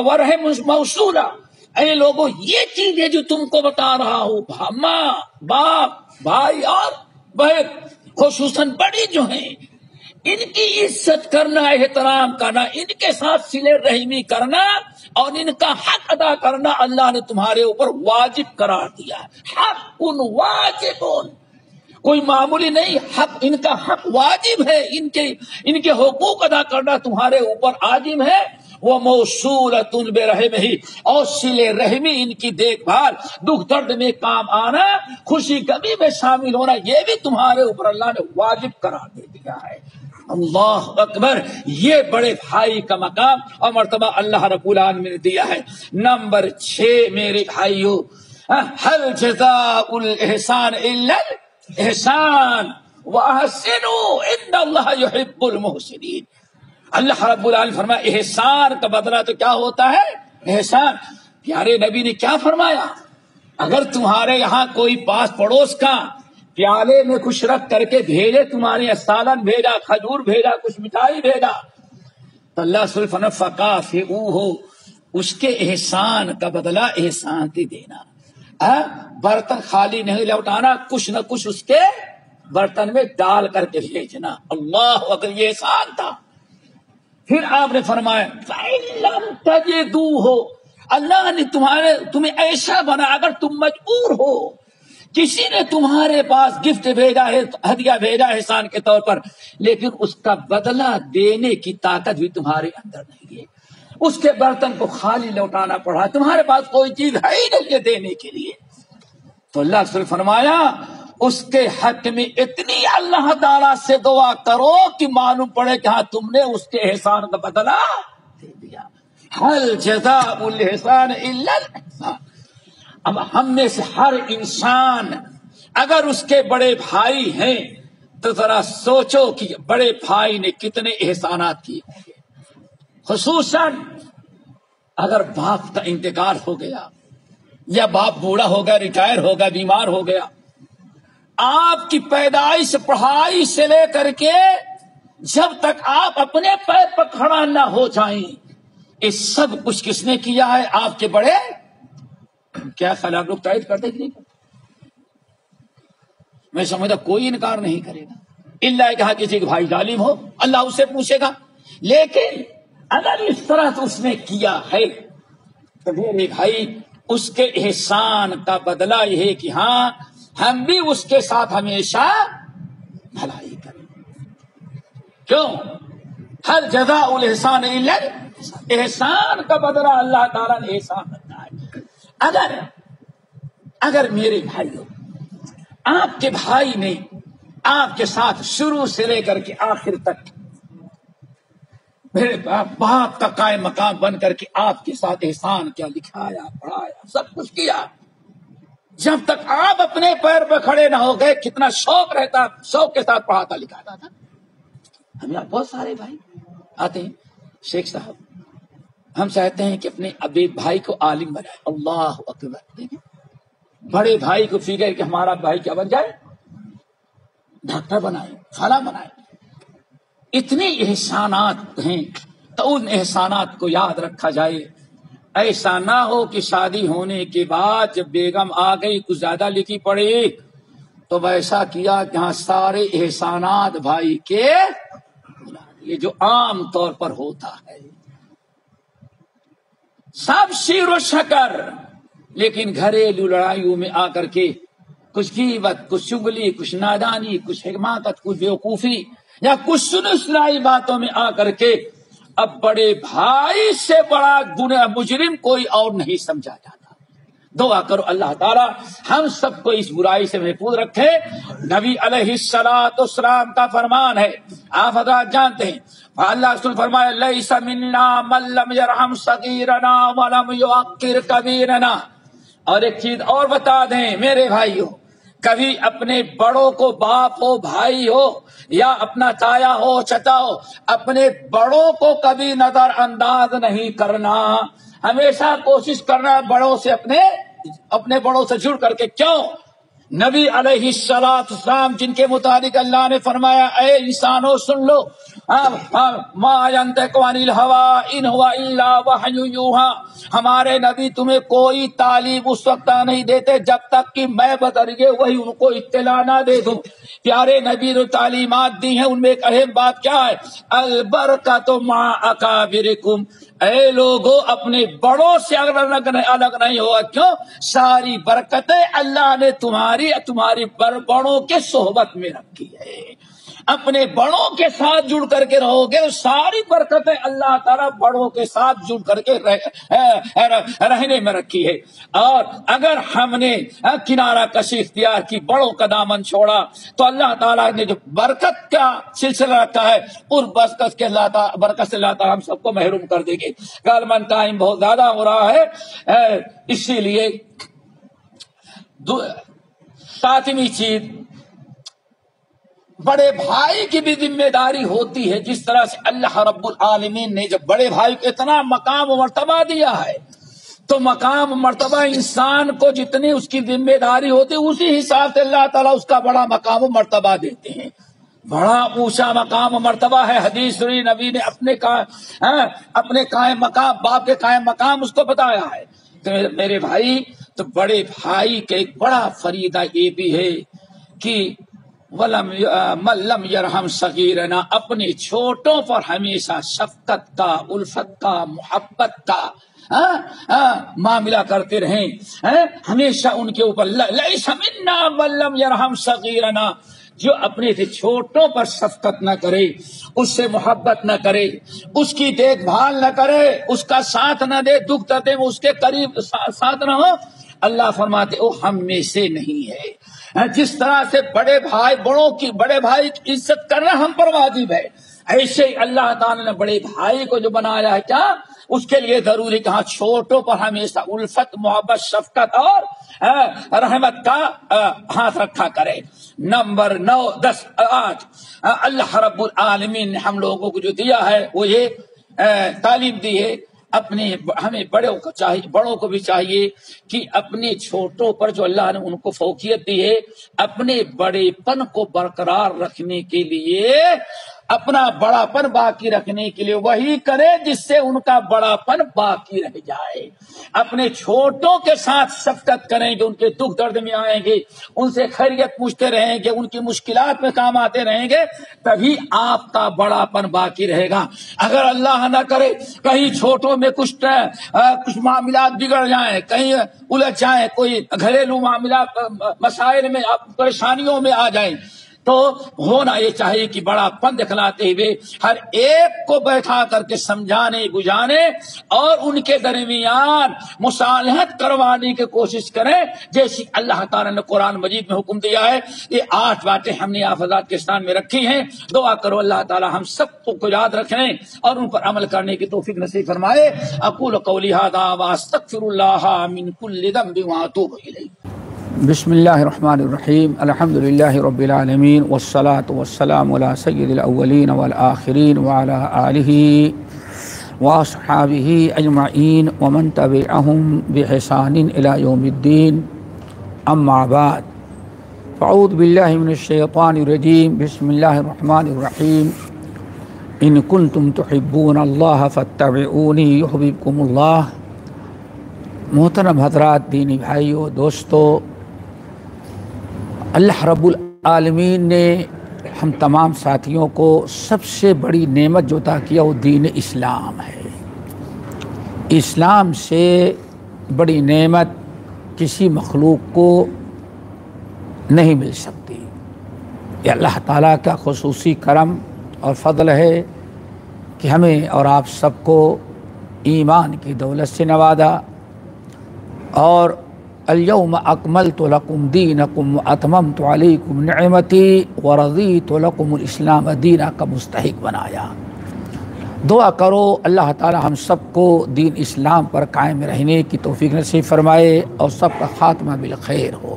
ورحم موصولہ. اے لوگوں یہ چیزیں جو تم کو بتا رہا ہوں ماں باپ بھائی اور بہن خصوصاً بڑی جو ہیں ان کی عزت کرنا احترام کرنا ان کے ساتھ صلہ رحمی کرنا اور ان کا حق ادا کرنا اللہ نے تمہارے اوپر واجب قرار دیا ہے. حق واجب کوئی معمولی نہیں. حق ان کا حق واجب ہے. ان کے حقوق ادا کرنا تمہارے اوپر عاجب ہے. وہ موصولۃ برحمہ اور صلہ رحمی ان کی دیکھ بھال دکھ درد میں کام آنا خوشی غمی میں شامل ہونا یہ بھی تمہارے اوپر اللہ نے واجب قرار دے دیا ہے. اللہ اکبر. یہ بڑے بھائی کا مقام اور مرتبہ اللہ رب العالمین نے دیا ہے. نمبر 6 میرے بھائیو هل جزاء الاحسان الا الاحسان واحسنوا ان اللہ يحب المحسنین. اللہ رب العالمین فرمایا احسان کا بدلہ تو کیا ہوتا ہے؟ احسان. پیارے نبی نے کیا فرمایا؟ اگر تمہارے یہاں کوئی پاس پڑوس کا پیالے میں کچھ رکھ کر کے بھیجے تمہارے سالن بھیجا کھجور بھیجا کچھ مٹھائی بھیجا تو اللہ صلی اللہ علیہ وسلم فکافئوہ اس کے احسان کا بدلہ احسان ہی دینا. برتن خالی نہیں لوٹانا کچھ نہ کچھ اس کے برتن میں ڈال کر کے بھیجنا. اللہ اکبر. یہ احسان تھا. پھر آپ نے فرمایا فَإِن تَجِدُوهُ اللہ نے تمہیں ایسا بنا اگر تم مجبور ہو کسی نے تمہارے پاس گفٹ بھیجا ہے ہدیہ بھیجا احسان کے طور پر لیکن اس کا بدلہ دینے کی طاقت بھی تمہارے اندر نہیں ہے اس کے برتن کو خالی لوٹانا پڑا تمہارے پاس کوئی چیز ہے ہی نہیں دینے کے لیے تو اللہ سے فرمایا اس کے حق میں اتنی اللہ تعالیٰ سے دعا کرو کہ معلوم پڑے کہ ہاں تم نے اس کے احسان کا بدلہ دے دیا. هل جزاء الاحسان الا الاحسان۔ اب ہم میں سے ہر انسان اگر اس کے بڑے بھائی ہیں تو ذرا سوچو کہ بڑے بھائی نے کتنے احسانات کیے ہوں گے، خصوصاً اگر باپ کا انتقال ہو گیا یا باپ بوڑھا ہو گیا، ریٹائر ہو گیا، بیمار ہو گیا، آپ کی پیدائش پڑھائی سے لے کر کے جب تک آپ اپنے پیر پر کھڑا نہ ہو جائیں، یہ سب کچھ کس نے کیا ہے؟ آپ کے بڑے۔ کیا خیال آپ لوگ تائید کرتے کہ نہیں کرتے؟ میں سمجھتا کوئی انکار نہیں کرے گا، اللہ کہا کسی کے بھائی ظالم ہو اللہ اسے پوچھے گا، لیکن اگر اس طرح سے اس نے کیا ہے تو میرے بھائی اس کے احسان کا بدلہ یہ ہے کہ ہاں ہم بھی اس کے ساتھ ہمیشہ بھلائی کریں۔ کیوں؟ ہر جزاء الاحسان الا الاحسان، احسان کا بدلہ اللہ تعالیٰ نے احسان کرنا ہے۔ اگر میرے بھائیوں آپ کے بھائی نے آپ کے ساتھ شروع سے لے کر کے آخر تک میرے باپ کا قائم مقام بن کر کے آپ کے ساتھ احسان کیا، لکھایا، پڑھایا، سب کچھ کیا، جب تک آپ اپنے پیر پہ کھڑے نہ ہو گئے کتنا شوق رہتا، شوق کے ساتھ پڑھاتا لکھاتا تھا۔ ہمیں بہت سارے بھائی آتے ہیں، شیخ صاحب ہم چاہتے ہیں کہ اپنے ابے بھائی کو عالم بنائے، اللہ اکبر، بڑے بھائی کو فکر کہ ہمارا بھائی کیا بن جائے، ڈاکٹر بنائے، فلاں بنائے۔ اتنے احسانات ہیں تو ان احسانات کو یاد رکھا جائے۔ ایسا نہ ہو کہ شادی ہونے کے بعد جب بیگم آ گئی کچھ زیادہ لکھی پڑی تو ویسا کیا کہ ہاں سارے احسانات بھائی کے، یہ جو عام طور پر ہوتا ہے، سب شیر و شکر، لیکن گھریلو لڑائیوں میں آ کر کے کچھ غیبت، کچھ چگلی، کچھ نادانی، کچھ حماقت، کچھ بیوقوفی یا کچھ سنی سنائی باتوں میں آ کر کے اب بڑے بھائی سے بڑا گناہ مجرم کوئی اور نہیں سمجھا جاتا۔ دعا کرو اللہ تعالیٰ ہم سب کو اس برائی سے محفوظ رکھے۔ نبی علیہ الصلوۃ والسلام کا فرمان ہے، آپ حضرات جانتے ہیں، اللہ رسول فرمایا لیس منا من لم یرحم صغیرنا ولم یوقر کبیرنا۔ اور ایک چیز اور بتا دیں میرے بھائیوں، کبھی اپنے بڑوں کو، باپ ہو، بھائی ہو یا اپنا تایا ہو، چچا ہو، اپنے بڑوں کو کبھی نظر انداز نہیں کرنا، ہمیشہ کوشش کرنا بڑوں سے اپنے بڑوں سے جڑ کر کے۔ کیوں؟ نبی علیہ الصلوۃ والسلام جن کے متعلق اللہ نے فرمایا اے انسانوں سن لو، ما ينطق عن الهوى ان هو الا وحی یوحی، ہمارے نبی تمہیں کوئی تعلیم اس وقت نہیں دیتے جب تک کہ میں بذریعہ وہی ان کو اطلاع نہ دے دوں۔ پیارے نبی جو تعلیمات دی ہیں ان میں ایک اہم بات کیا ہے؟ البرکۃ مع اکابرکم، اے لوگوں اپنے بڑوں سے الگ نہیں ہوا۔ کیوں؟ ساری برکتیں اللہ نے تمہاری بڑوں کے صحبت میں رکھی ہے، اپنے بڑوں کے ساتھ جڑ کر کے رہو گے، ساری برکتیں اللہ تعالیٰ بڑوں کے ساتھ جڑ کر کے رہنے میں رکھی ہے۔ اور اگر ہم نے کنارہ کشی اختیار کی، بڑوں کا دامن چھوڑا، تو اللہ تعالیٰ نے جو برکت کا سلسلہ رکھا ہے اس برکت سے اللہ تعالیٰ ہم سب کو محروم کر دے گے۔ غالباً ٹائم بہت زیادہ ہو رہا ہے، اسی لیے ساتویں چیز، بڑے بھائی کی بھی ذمہ داری ہوتی ہے۔ جس طرح سے اللہ رب العالمین نے جب بڑے بھائی کو اتنا مقام و مرتبہ دیا ہے تو مقام و مرتبہ انسان کو جتنی اس کی ذمہ داری ہوتی ہے اسی حساب سے اللہ تعالیٰ اس کا بڑا مقام و مرتبہ دیتے ہیں۔ بڑا اونچا مقام و مرتبہ ہے، حدیث سنی، نبی نے اپنے قائم مقام، باپ کے قائم مقام اس کو بتایا ہے۔ تو میرے بھائی، تو بڑے بھائی کا ایک بڑا فریضہ یہ بھی ہے کہ من لم یرحم صغیرنا، اپنے چھوٹوں پر ہمیشہ شفقت کا، الفت کا، محبت کا معاملہ کرتے رہیں، ہمیشہ ان کے اوپر۔ لیس منا من لم یرحم صغیرنا، جو اپنے سے چھوٹوں پر شفقت نہ کرے، اس سے محبت نہ کرے، اس کی دیکھ بھال نہ کرے، اس کا ساتھ نہ دے، دکھ درد میں اس کے قریب ساتھ نہ ہو، اللہ فرماتے وہ ہم میں سے نہیں ہے۔ جس طرح سے بڑے بھائی کی عزت کرنا ہم پر واجب ہے، ایسے ہی اللہ تعالیٰ نے بڑے بھائی کو جو بنایا ہے کیا اس کے لیے ضروری کہ ہاں چھوٹوں پر ہمیشہ الفت، محبت، شفقت اور رحمت کا ہاتھ رکھا کرے۔ نمبر 9، 10، 8 اللہ رب العالمین نے ہم لوگوں کو جو دیا ہے وہ یہ تعلیم دی ہے، ہمیں بڑوں کو بھی چاہیے کہ اپنے چھوٹوں پر جو اللہ نے ان کو فوقیت دی ہے، اپنے بڑے پن کو برقرار رکھنے کے لیے، اپنا بڑا پن باقی رکھنے کے لیے وہی کرے جس سے ان کا بڑا پن باقی رہ جائے۔ اپنے چھوٹوں کے ساتھ شفقت کریں گے، ان کے دکھ درد میں آئیں گے، ان سے خیریت پوچھتے رہیں گے، ان کی مشکلات میں کام آتے رہیں گے، تبھی آپ کا بڑا پن باقی رہے گا۔ اگر اللہ نہ کرے کہیں چھوٹوں میں کچھ معاملات بگڑ جائیں، کہیں الجھ جائیں، کوئی گھریلو معاملات مسائل میں پریشانیوں میں آ جائیں، تو ہونا یہ چاہیے کہ بڑا پن دکھلاتے ہوئے ہر ایک کو بیٹھا کر کے سمجھانے بجھانے اور ان کے درمیان مصالحت کروانے کی کوشش کریں، جیسی اللہ تعالیٰ نے قرآن مجید میں حکم دیا ہے۔ یہ 8 باتیں ہم نے آپ حضرات کے سامنے رکھی ہیں۔ دعا کرو اللہ تعالیٰ ہم سب کو یاد رکھنے اور ان پر عمل کرنے کی توفیق نصیب فرمائے۔ اقول قولی ھذا واستغفر اللہ من کل ذنب واتوب الیہ۔ بسم اللہ الرحمن الرحیم، الحمد للہ رب العالمین، والصلاة والسلام علی سید الاولین والآخرین وعلی آلہ واصحابہ اجمعین ومن تبعہم بإحسان الی یوم الدین، اما بعد، فاعوذ باللہ من الشیطان الرجیم، بسم اللہ الرحمن الرحیم، ان کنتم تحبون اللہ فاتبعونی یحببکم اللہ۔ محترم حضرات، دینی بھائیو، دوستو، اللہ رب العالمین نے ہم تمام ساتھیوں کو سب سے بڑی نعمت جو عطا کیا وہ دین اسلام ہے۔ اسلام سے بڑی نعمت کسی مخلوق کو نہیں مل سکتی۔ یہ اللہ تعالیٰ کا خصوصی کرم اور فضل ہے کہ ہمیں اور آپ سب کو ایمان کی دولت سے نوازا، اور الیوم اکملت لکم دینکم واتممت علیکم نعمتی ورضیت لکم الاسلام دینا کا مستحق بنایا۔ دعا کرو اللہ تعالی ہم سب کو دین اسلام پر قائم رہنے کی توفیق نصیب فرمائے اور سب کا خاتمہ بالخیر ہو۔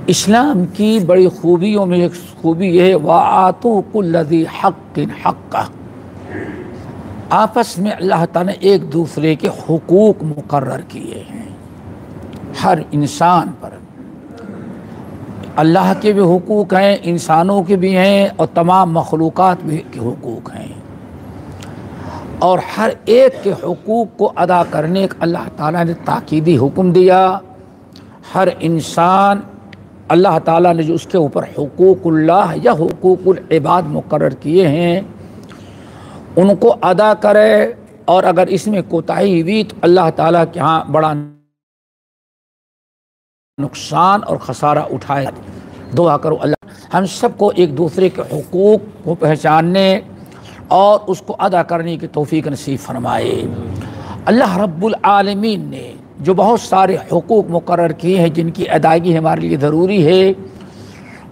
اسلام کی بڑی خوبیوں میں ایک خوبی یہ ہے وَآتُوا كُلَّ ذِي حَقٍّ حَقَّهُ، آپس میں اللہ تعالیٰ نے ایک دوسرے کے حقوق مقرر کیے ہیں۔ ہر انسان پر اللہ کے بھی حقوق ہیں، انسانوں کے بھی ہیں، اور تمام مخلوقات بھی کے حقوق ہیں، اور ہر ایک کے حقوق کو ادا کرنے کا اللہ تعالیٰ نے تاکیدی حکم دیا۔ ہر انسان اللہ تعالیٰ نے جو اس کے اوپر حقوق اللہ یا حقوق العباد مقرر کیے ہیں ان کو ادا کرے، اور اگر اس میں کوتاہی ہوئی تو اللہ تعالیٰ کے ہاں بڑا نقصان اور خسارہ اٹھائے۔ دعا کرو اللہ ہم سب کو ایک دوسرے کے حقوق کو پہچاننے اور اس کو ادا کرنے کی توفیق نصیب فرمائے۔ اللہ رب العالمین نے جو بہت سارے حقوق مقرر کیے ہیں جن کی ادائیگی ہمارے لیے ضروری ہے،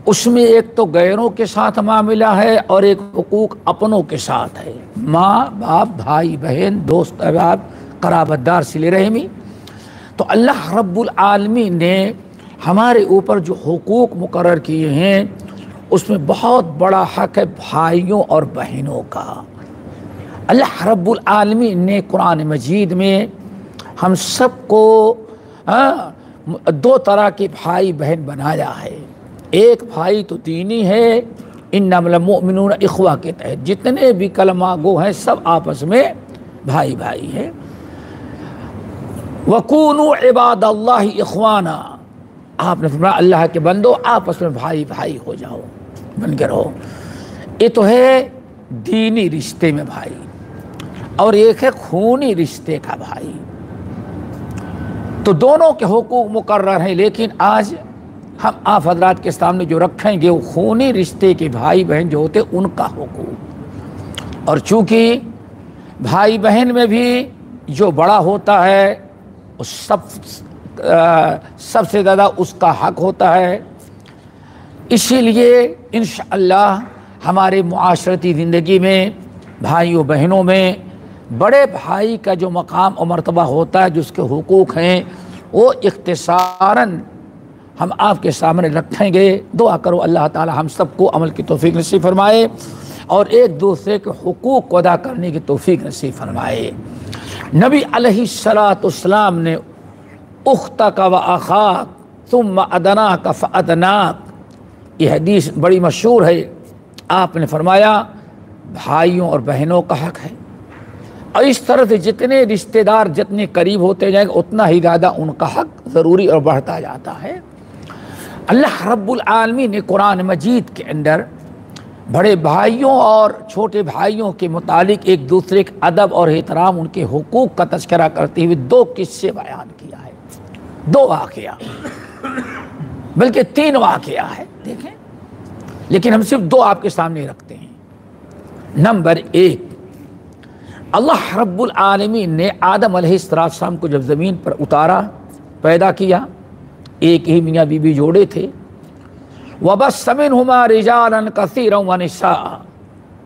اس میں ایک تو غیروں کے ساتھ معاملہ ہے اور ایک حقوق اپنوں کے ساتھ ہے، ماں باپ، بھائی بہن، دوست احباب، قرابت دار، صلہ رحمی۔ تو اللہ رب العالمین نے ہمارے اوپر جو حقوق مقرر کیے ہیں اس میں بہت بڑا حق ہے بھائیوں اور بہنوں کا۔ اللہ رب العالمین نے قرآن مجید میں ہم سب کو 2 طرح کے بھائی بہن بنایا ہے۔ ایک بھائی تو دینی ہے، انما المؤمنون اخوہ کے تحت جتنے بھی کلمہ گو ہیں سب آپس میں بھائی بھائی ہیں۔ وَكُونُوا عِبَادَ اللَّهِ إِخْوَانًا، آپ نے فرمایا اللہ کے بندو آپس میں بھائی بھائی ہو جاؤ، بن کے رہو۔ یہ تو ہے دینی رشتے میں بھائی، اور ایک ہے خونی رشتے کا بھائی۔ تو دونوں کے حقوق مقرر ہیں، لیکن آج ہم آپ حضرات کے سامنے جو رکھیں گے وہ خونی رشتے کے بھائی بہن جو ہوتے ان کا حقوق۔ اور چونکہ بھائی بہن میں بھی جو بڑا ہوتا ہے اس سب سے زیادہ اس کا حق ہوتا ہے، اسی لیے انشاءاللہ ہمارے معاشرتی زندگی میں بھائیوں بہنوں میں بڑے بھائی کا جو مقام اور مرتبہ ہوتا ہے، جس کے حقوق ہیں، وہ اختصاراً ہم آپ کے سامنے رکھیں گے۔ دعا کرو اللہ تعالی ہم سب کو عمل کی توفیق نصیب فرمائے اور ایک دوسرے کے حقوق کو ادا کرنے کی توفیق نصیب فرمائے۔ نبی علیہ السلام نے اختک و اخاک ثم ادناک فادناک، یہ حدیث بڑی مشہور ہے۔ آپ نے فرمایا بھائیوں اور بہنوں کا حق ہے، اور اس طرح سے جتنے رشتہ دار جتنے قریب ہوتے جائیں گے اتنا ہی زیادہ ان کا حق ضروری اور بڑھتا جاتا ہے۔ اللہ رب العالمین نے قرآن مجید کے اندر بڑے بھائیوں اور چھوٹے بھائیوں کے متعلق ایک دوسرے کے ادب اور احترام، ان کے حقوق کا تذکرہ کرتے ہوئے 2 قصے بیان کیا ہے، 2 واقعہ، بلکہ 3 واقعہ ہے، دیکھیں، لیکن ہم صرف 2 آپ کے سامنے رکھتے ہیں۔ نمبر 1، اللہ رب العالمین نے آدم علیہ السلام کو جب زمین پر اتارا، پیدا کیا، ایک ہی میاں بیوی جوڑے تھے، وَبَثَّ مِنْهُمَا رِجَالًا كَثِيرًا وَنِسَاءً،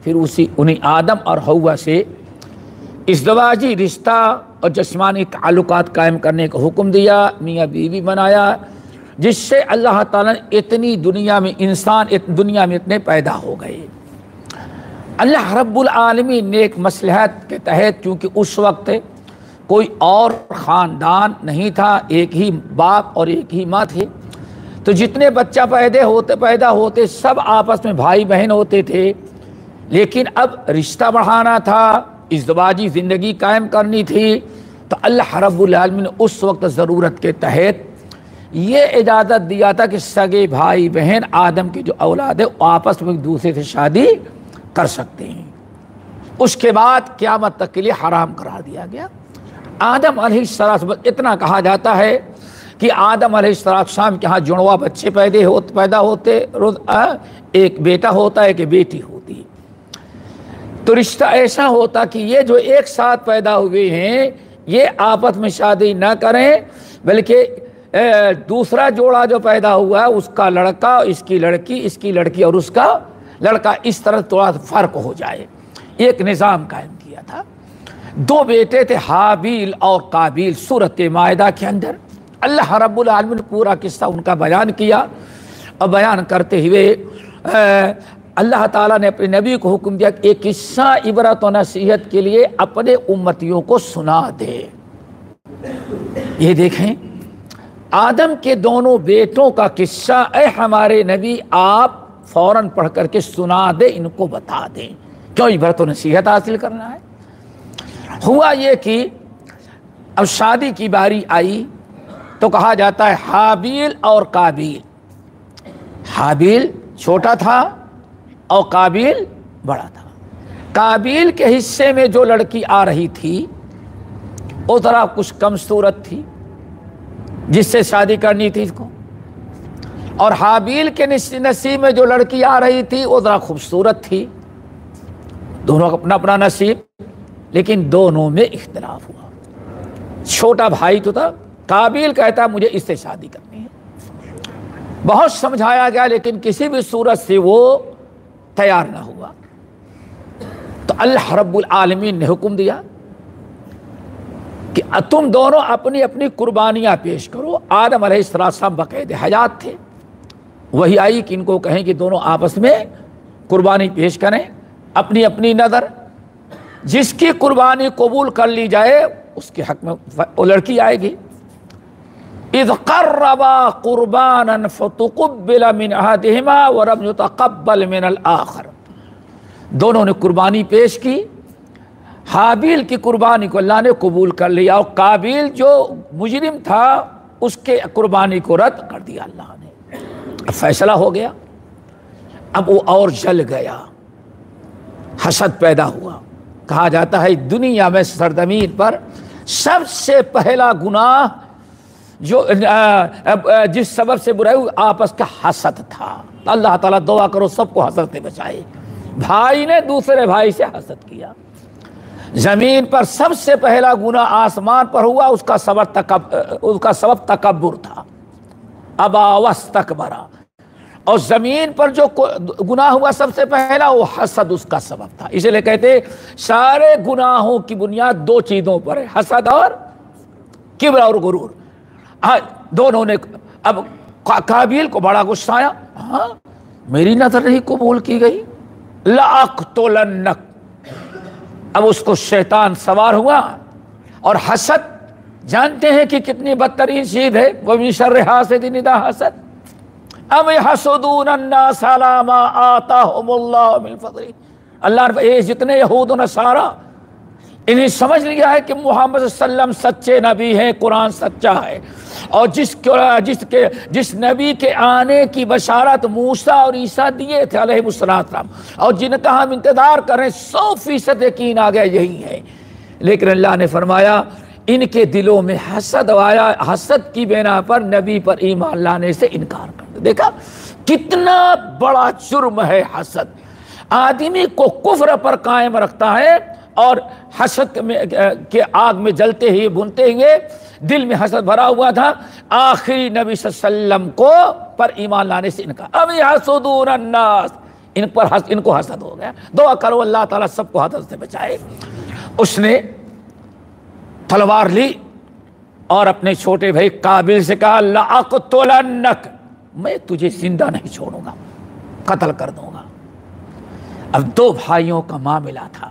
پھر انہیں آدم اور حوا سے ازدواجی رشتہ اور جسمانی تعلقات قائم کرنے کا حکم دیا، میاں بیوی بنایا، جس سے اللہ تعالیٰ نے اتنی دنیا میں دنیا میں اتنے پیدا ہو گئے۔ اللہ رب العالمین نے ایک مصلحت کے تحت، کیونکہ اس وقت کوئی اور خاندان نہیں تھا، ایک ہی باپ اور ایک ہی ماں تھے، تو جتنے بچہ پیدا ہوتے سب آپس میں بھائی بہن ہوتے تھے، لیکن اب رشتہ بڑھانا تھا، ازدواجی زندگی قائم کرنی تھی، تو اللہ رب العالمین نے اس وقت ضرورت کے تحت یہ اجازت دیا تھا کہ سگے بھائی بہن آدم کی جو اولاد ہے وہ آپس میں ایک دوسرے سے شادی کر سکتے ہیں۔ اس کے بعد قیامت تک کے لیے حرام قرار دیا گیا۔ آدم علیہ السلام، اتنا کہا جاتا ہے کہ آدم علیہ السلام کے ہاں جڑواں بچے پیدا ہوتے، ایک بیٹا ہوتا ہے کہ بیٹی ہوتی، تو رشتہ ایسا ہوتا کہ یہ جو ایک ساتھ پیدا ہوئے ہیں یہ آپس میں شادی نہ کریں، بلکہ دوسرا جوڑا جو پیدا ہوا ہے اس کا لڑکا، اس کی لڑکی اور اس کا لڑکا، اس طرح تھوڑا فرق ہو جائے، ایک نظام قائم کیا تھا۔ 2 بیٹے تھے، حابیل اور قابیل، سورۃ مائدہ کے اندر اللہ رب العالمین نے پورا قصہ ان کا بیان کیا، اور بیان کرتے ہوئے اللہ تعالیٰ نے اپنے نبی کو حکم دیا کہ ایک قصہ عبرت و نصیحت کے لیے اپنے امتیوں کو سنا دے۔ یہ دیکھیں، آدم کے دونوں بیٹوں کا قصہ، اے ہمارے نبی آپ فوراً پڑھ کر کے سنا دے، ان کو بتا دیں، کیوں عبرت و نصیحت حاصل کرنا ہے۔ ہوا یہ کہ اب شادی کی باری آئی تو کہا جاتا ہے حابیل اور قابیل، حابیل چھوٹا تھا اور قابیل بڑا تھا۔ قابیل کے حصے میں جو لڑکی آ رہی تھی وہ ذرا کچھ کم صورت تھی، جس سے شادی کرنی تھی اس کو، اور حابیل کے نصیب میں جو لڑکی آ رہی تھی وہ ذرا خوبصورت تھی، دونوں کا اپنا اپنا نصیب، لیکن دونوں میں اختلاف ہوا۔ چھوٹا بھائی تو تھا، قابیل کہتا مجھے اس سے شادی کرنی ہے، بہت سمجھایا گیا لیکن کسی بھی صورت سے وہ تیار نہ ہوا، تو اللہ رب العالمین نے حکم دیا کہ تم دونوں اپنی اپنی قربانیاں پیش کرو۔ آدم علیہ السلام باقاعدہ حیات تھے، وہی آئی کہ ان کو کہیں کہ دونوں آپس میں قربانی پیش کریں، اپنی اپنی نظر، جس کی قربانی قبول کر لی جائے اس کے حق میں وہ لڑکی آئے گی۔ اذ قربا قربانا فتقبل من احدهما ولم يتقبل من الاخر، دونوں نے قربانی پیش کی، حابیل کی قربانی کو اللہ نے قبول کر لیا، اور قابیل جو مجرم تھا اس کے قربانی کو رد کر دیا اللہ نے۔ اب فیصلہ ہو گیا، اب وہ اور جل گیا، حسد پیدا ہوا۔ کہا جاتا ہے دنیا میں سرزمین پر سب سے پہلا گناہ جو جس سبب سے برائی آپس کا حسد تھا۔ اللہ تعالیٰ دعا کرو سب کو حسد سے بچائے۔ بھائی نے دوسرے بھائی سے حسد کیا۔ زمین پر سب سے پہلا گناہ آسمان پر ہوا، اس کا سبب تکبر تھا، ابا واستکبر، اور زمین پر جو گناہ ہوا سب سے پہلا وہ حسد اس کا سبب تھا. اسی لیے کہتے سارے گناہوں کی بنیاد دو چیزوں پر ہے، حسد اور کبر اور غرور. دونوں نے اب قابیل کو بڑا غصہ آیا، ہاں میری نظر نہیں قبول کی گئی، لأقتلنک. اب اس کو شیطان سوار ہوا. اور حسد جانتے ہیں کہ کتنی بدترین چیز ہے، وَمِن شَرِّ حاسد اذا حسد ام يحسدون الناس على ما آتاهم الله من فضله. اللہ نے جتنے یہود و نصارا انہیں سمجھ لیا ہے کہ محمد صلی اللہ علیہ وسلم سچے نبی ہیں، قرآن سچا ہے، اور جس نبی کے آنے کی بشارت موسیٰ اور عیسیٰ دیے تھے علیہ السلام، اور جن کا ہم انتظار کر رہے ہیں 100% یقین آ گیا یہی ہے. لیکن اللہ نے فرمایا ان کے دلوں میں حسد آیا، حسد کی بنا پر نبی پر ایمان لانے سے انکار کر دیا. دیکھا کتنا بڑا جرم ہے حسد، آدمی کو کفر پر قائم رکھتا ہے، اور حسد کے آگ میں جلتے ہی بھونتے ہوئے دل میں حسد بھرا ہوا تھا. آخری نبی صلی اللہ علیہ وسلم کو پر ایمان لانے سے انکار. اب یحسدون الناس، ان کو حسد ہو گیا. دعا کرو اللہ تعالیٰ سب کو حسد سے بچائے. اس نے تلوار لی اور اپنے چھوٹے بھائی قابل سے کہا لأقتلنک، میں تجھے زندہ نہیں چھوڑوں گا، قتل کر دوں گا. اب دو بھائیوں کا معاملہ تھا،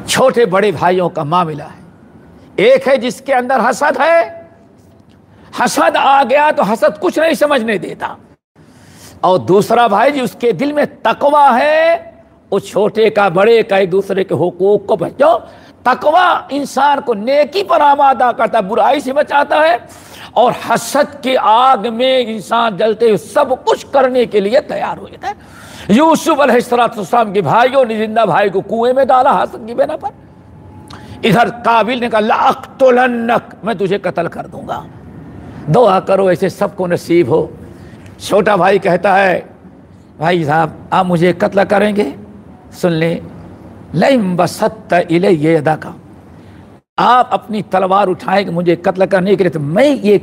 چھوٹے بڑے بھائیوں کا معاملہ ہے. ایک ہے جس کے اندر حسد ہے، حسد آ گیا تو حسد کچھ نہیں سمجھنے دیتا. اور دوسرا بھائی جی اس کے دل میں تقویٰ ہے، وہ چھوٹے کا بڑے کا ایک دوسرے کے حقوق کو بچاؤ. تقویٰ انسان کو نیکی پر آمادہ کرتا ہے، برائی سے بچاتا ہے، اور حسد کی آگ میں انسان جلتے ہوئے سب کچھ کرنے کے لیے تیار ہو جاتا ہے. یوسف علیہ السلام کے بھائیوں نے زندہ بھائی کو کنویں میں ڈالا حسد کی بنا پر. ادھر قابل نے کہا لأقتلنک، میں تجھے قتل کر دوں گا. دعا کرو ایسے سب کو نصیب ہو. چھوٹا بھائی کہتا ہے بھائی صاحب آپ مجھے قتل کریں گے؟ سن لیں، لئن بسطت الی یدک، آپ اپنی تلوار اٹھائیں گے مجھے قتل کرنے کے لیے تو میں یہ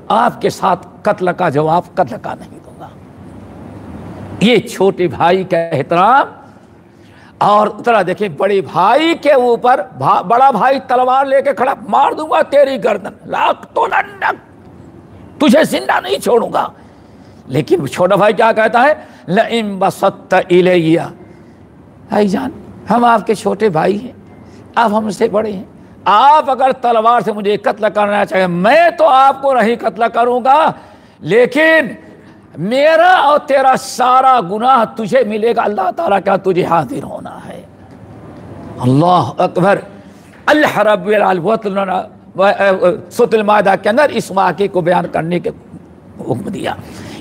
آپ کے ساتھ قتل کا جواب قتل کا نہیں دوں گا. یہ چھوٹے بھائی کا احترام. اور ذرا دیکھیں بڑے بھائی کے اوپر بڑا بھائی تلوار لے کے کھڑا، مار دوں گا تیری گردن، لأقتلنک، تجھے زندہ نہیں چھوڑوں گا. لیکن چھوٹا بھائی کیا کہتا ہے لئن بسطت الی، بھائی جان ہم آپ کے چھوٹے بھائی ہیں، آپ ہم سے بڑے ہیں، آپ اگر تلوار سے مجھے قتل کرنا چاہیں میں تو آپ کو نہیں قتل کروں گا، لیکن میرا اور تیرا سارا گناہ تجھے ملے گا. اللہ تعالیٰ کا تجھے حاضر ہونا ہے. اللہ اکبر. اللہ رب العالمین سورۃ المائدہ کے اندر اس واقعے کو بیان کرنے کے حکم دیا.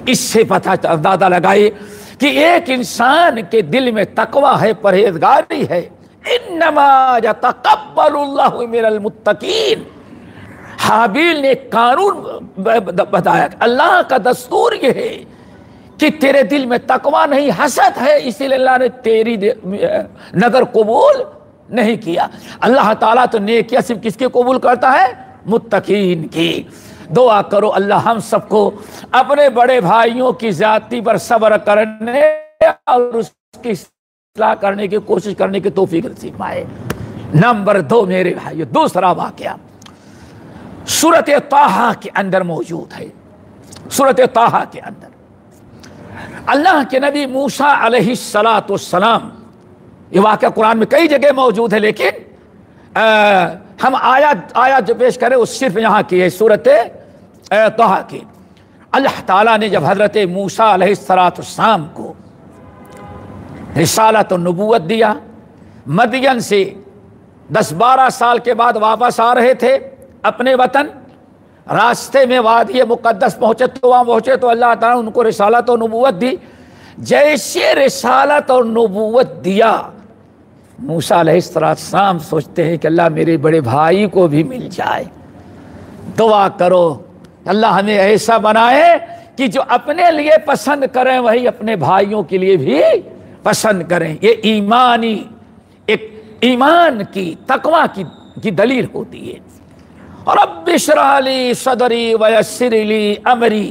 اس سے پتہ اندازہ لگائے کہ ایک انسان کے دل میں تقویٰ ہے، پرہیزگاری ہے. انما یتقبل اللہ من المتقین. حابیل نے قانون بتایا، اللہ کا دستور یہ ہے کہ تیرے دل میں تقویٰ نہیں حسد ہے، اسی لیے اللہ نے تیری نظر قبول نہیں کیا. اللہ تعالیٰ تو نیکیاں صرف کس کی قبول کرتا ہے؟ متقین کی. دعا کرو اللہ ہم سب کو اپنے بڑے بھائیوں کی زیادتی پر صبر کرنے اور اس کی اصلاح کرنے کی کوشش کرنے کی توفیق نصیب فرمائے. نمبر 2 میرے بھائیوں، دوسرا واقعہ سورۃ طٰہٰ کے اندر موجود ہے. سورۃ طٰہٰ کے اندر اللہ کے نبی موسیٰ علیہ السلام، یہ واقعہ قرآن میں کئی جگہ موجود ہے، لیکن ہم آیات جو پیش کریں وہ صرف یہاں کی ہے، سورۃ طٰہٰ کی. اللہ تعالیٰ نے جب حضرت موسیٰ علیہ السلام کو رسالت و نبوت دیا، مدین سے 10-12 سال کے بعد واپس آ رہے تھے اپنے وطن، راستے میں وادی مقدس پہنچے تو اللہ تعالیٰ نے ان کو رسالت اور نبوت دی. جیسے رسالت اور نبوت دیا، موسیٰ علیہ السلام سوچتے ہیں کہ اللہ میرے بڑے بھائی کو بھی مل جائے. دعا کرو اللہ ہمیں ایسا بنائے کہ جو اپنے لیے پسند کریں وہی اپنے بھائیوں کے لیے بھی پسند کریں. یہ ایک ایمان کی تقویٰ کی دلیل ہوتی ہے. رب اشرح لی صدری ویسر لی امری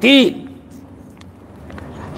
3,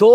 2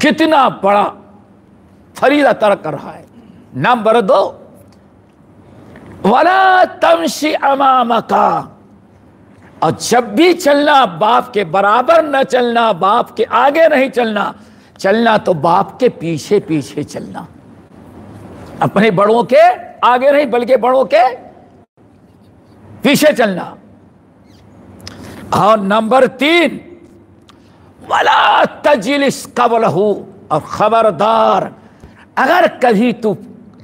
کتنا بڑا فریضہ ترک کر رہا ہے۔ نمبر 2، وَلَا تَمْشِ أَمَامَكَ، اور جب بھی چلنا باپ کے برابر نہ چلنا، باپ کے آگے نہیں چلنا، چلنا تو باپ کے پیچھے پیچھے چلنا، اپنے بڑوں کے آگے نہیں بلکہ بڑوں کے پیچھے چلنا۔ اور نمبر 3، وَلَا تَجْلِسْ قَبْلَهُ، اور خبردار اگر کبھی تو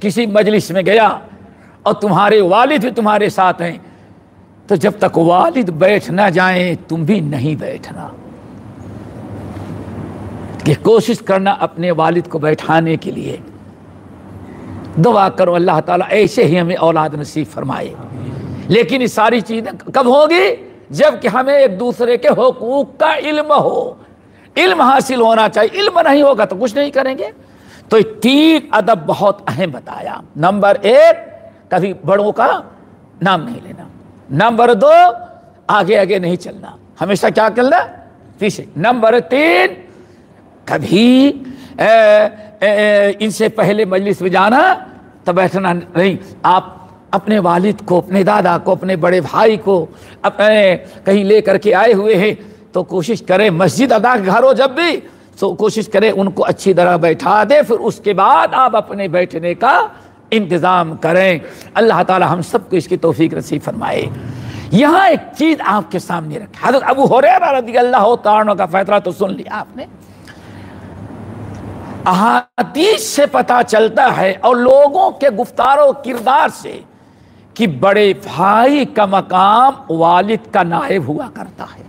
کسی مجلس میں گیا اور تمہارے والد بھی تمہارے ساتھ ہیں تو جب تک والد بیٹھ نہ جائیں تم بھی نہیں بیٹھنا، کہ کوشش کرنا اپنے والد کو بیٹھانے کے لیے۔ دعا کرو اللہ تعالیٰ ایسے ہی ہمیں اولاد نصیب فرمائے۔ لیکن یہ ساری چیزیں کب ہوگی؟ جب کہ ہمیں ایک دوسرے کے حقوق کا علم ہو، علم حاصل ہونا چاہیے۔ علم نہیں ہوگا تو کچھ نہیں کریں گے۔ تو یہ 3 ادب بہت اہم بتایا۔ نمبر 1، کبھی بڑوں کا نام نہیں لینا۔ نمبر 2، آگے آگے نہیں چلنا، ہمیشہ کیا کرنا؟ پیچھے۔ نمبر 3، کبھی ان سے پہلے مجلس میں جانا تو بیٹھنا نہیں۔ آپ اپنے والد کو، اپنے دادا کو، اپنے بڑے بھائی کو اپنے کہیں لے کر کے آئے ہوئے ہیں تو کوشش کریں، مسجد ادا گھر ہو جب بھی تو کوشش کریں ان کو اچھی طرح بیٹھا دے، پھر اس کے بعد آپ اپنے بیٹھنے کا انتظام کریں۔ اللہ تعالی ہم سب کو اس کی توفیق نصیب فرمائے۔ یہاں ایک چیز آپ کے سامنے رکھی، حضرت ابو ہریرہ رضی اللہ تعالی عنہ کا فیصلہ تو سن لیا آپ نے۔ احادیث سے پتہ چلتا ہے اور لوگوں کے گفتار و کردار سے کہ بڑے بھائی کا مقام والد کا نائب ہوا کرتا ہے۔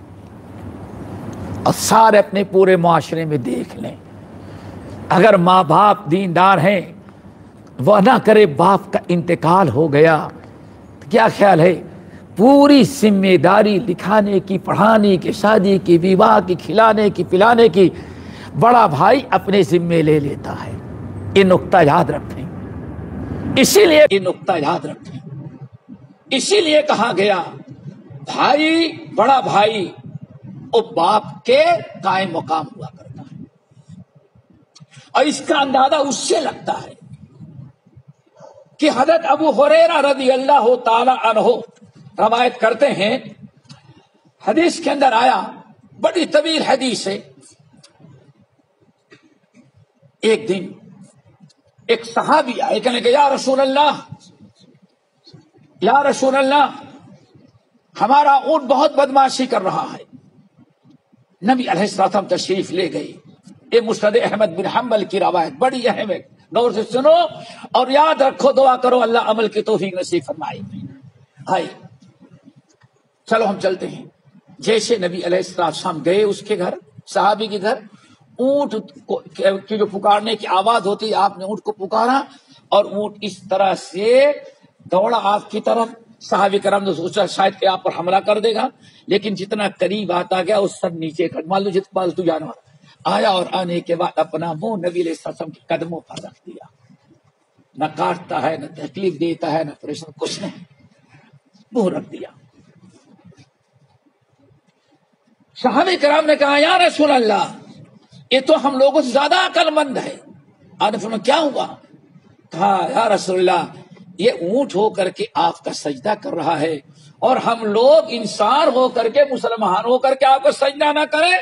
اور سارے اپنے پورے معاشرے میں دیکھ لیں، اگر ماں باپ دیندار ہیں، وہ نہ کرے باپ کا انتقال ہو گیا تو کیا خیال ہے پوری ذمہ داری لکھانے کی، پڑھانے کی، شادی کی، بیوہ کی، کھلانے کی، پلانے کی بڑا بھائی اپنے ذمے لے لیتا ہے۔ یہ نقطہ یاد رکھیں، اسی لیے یہ نقطہ یاد رکھیں، اسی لیے کہا گیا بھائی، بڑا بھائی وہ باپ کے قائم مقام ہوا کرتا ہے۔ اور اس کا اندازہ اس سے لگتا ہے کہ حضرت ابو ہریرہ رضی اللہ تعالی عنہ روایت کرتے ہیں، حدیث کے اندر آیا، بڑی طویل حدیث ہے، ایک دن ایک صحابی آئے، کہنے کہ یا رسول اللہ، یا رسول اللہ، ہمارا اونٹ بہت بدماشی کر رہا ہے۔ نبی علیہ السلام تشریف لے گئی۔ یہ مسند احمد بن حنبل کی روایت بڑی اہم ہے، غور سے سنو اور یاد رکھو، دعا کرو اللہ عمل کی توفیق نصیب فرمائے۔ آئے، چلو ہم چلتے ہیں۔ جیسے نبی علیہ السلام گئے اس کے گھر، صحابی کے گھر، اونٹ کی جو پکارنے کی آواز ہوتی ہے، آپ نے اونٹ کو پکارا اور اونٹ اس طرح سے دوڑا آپ کی طرف۔ صحابہ کرام نے سوچا شاید کہ آپ پر حملہ کر دے گا، لیکن جتنا قریب آتا گیا اس سب نیچے کر، مان لو جت پالتو جانور آیا، اور آنے کے بعد اپنا منہ نبی علیہ السلام کے قدموں پر رکھ دیا۔ نہ کاٹتا ہے، نہ تکلیف دیتا ہے، نہ پریشان، کچھ نہیں، منہ رکھ دیا۔ صحابہ کرام نے کہا یا رسول اللہ، یہ تو ہم لوگوں سے زیادہ عقل مند ہے۔ آپ نے فرمایا کیا ہوا؟ کہا یا رسول اللہ، یہ اونٹ ہو کر کے آپ کا سجدہ کر رہا ہے اور ہم لوگ انسان ہو کر کے، مسلمان ہو کر کے آپ کو سجدہ نہ کریں۔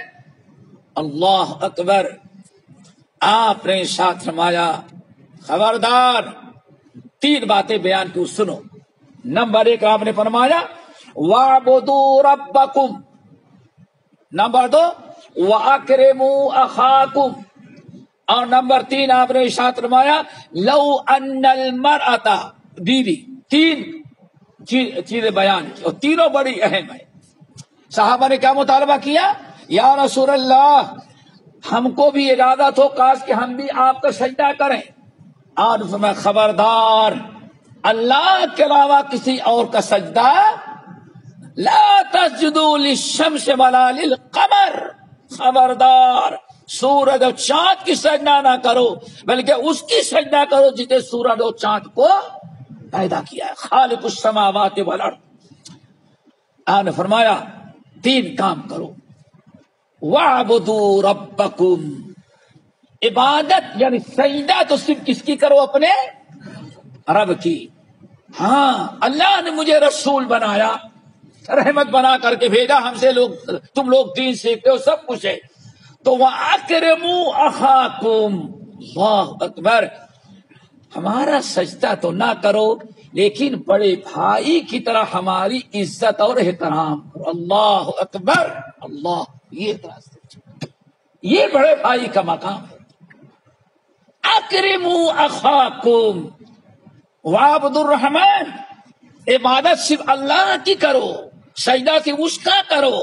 اللہ اکبر۔ آپ نے ارشاد فرمایا خبردار، 3 باتیں بیان کی، سنو۔ نمبر 1 آپ نے فرمایا وَاعْبُدُوا رَبَّكُمْ، نمبر 2 وَأَكْرِمُوا أَخَاكُمْ، اور نمبر 3 آپ نے ارشاد فرمایا لَوْ أَنَّ الْمَرْأَةَ، بیوی۔ 3 چیزیں بیان کی اور تینوں بڑی اہم ہیں۔ صحابہ نے کیا مطالبہ کیا؟ یا رسول اللہ، ہم کو بھی اجازت ہو کاش کہ ہم بھی آپ کا سجدہ کریں۔ اور فرمایا خبردار، اللہ کے علاوہ کسی اور کا سجدہ لا تسجدوا للشمس ولا للقمر، خبردار سورج اور چاند کی سجدہ نہ کرو، بلکہ اس کی سجدہ کرو جس نے سورج اور چاند کو پیدا کیا ہے، خالق السماوات والارض۔ آپ نے فرمایا 3 کام کرو، وَاعْبُدُوا رَبَّكُمْ، عبادت یعنی سجدہ تو صرف کس کی کرو؟ اپنے رب کی. ہاں اللہ نے مجھے رسول بنایا، رحمت بنا کر کے بھیجا، ہم سے تم لوگ دین سیکھتے ہو، سب کچھ ہے. تو وَأَكْرِمُوا أَخَاكُمْ، اللہ اکبر. ہمارا سجدہ تو نہ کرو لیکن بڑے بھائی کی طرح ہماری عزت اور احترام کرو. اللہ اکبر. اللہ، یہ بڑے بھائی کا مقام ہے. اکرموا اخاکم وعبدوا الرحمن. عبادت صرف اللہ کی کرو، سجدہ صرف اس کا کرو،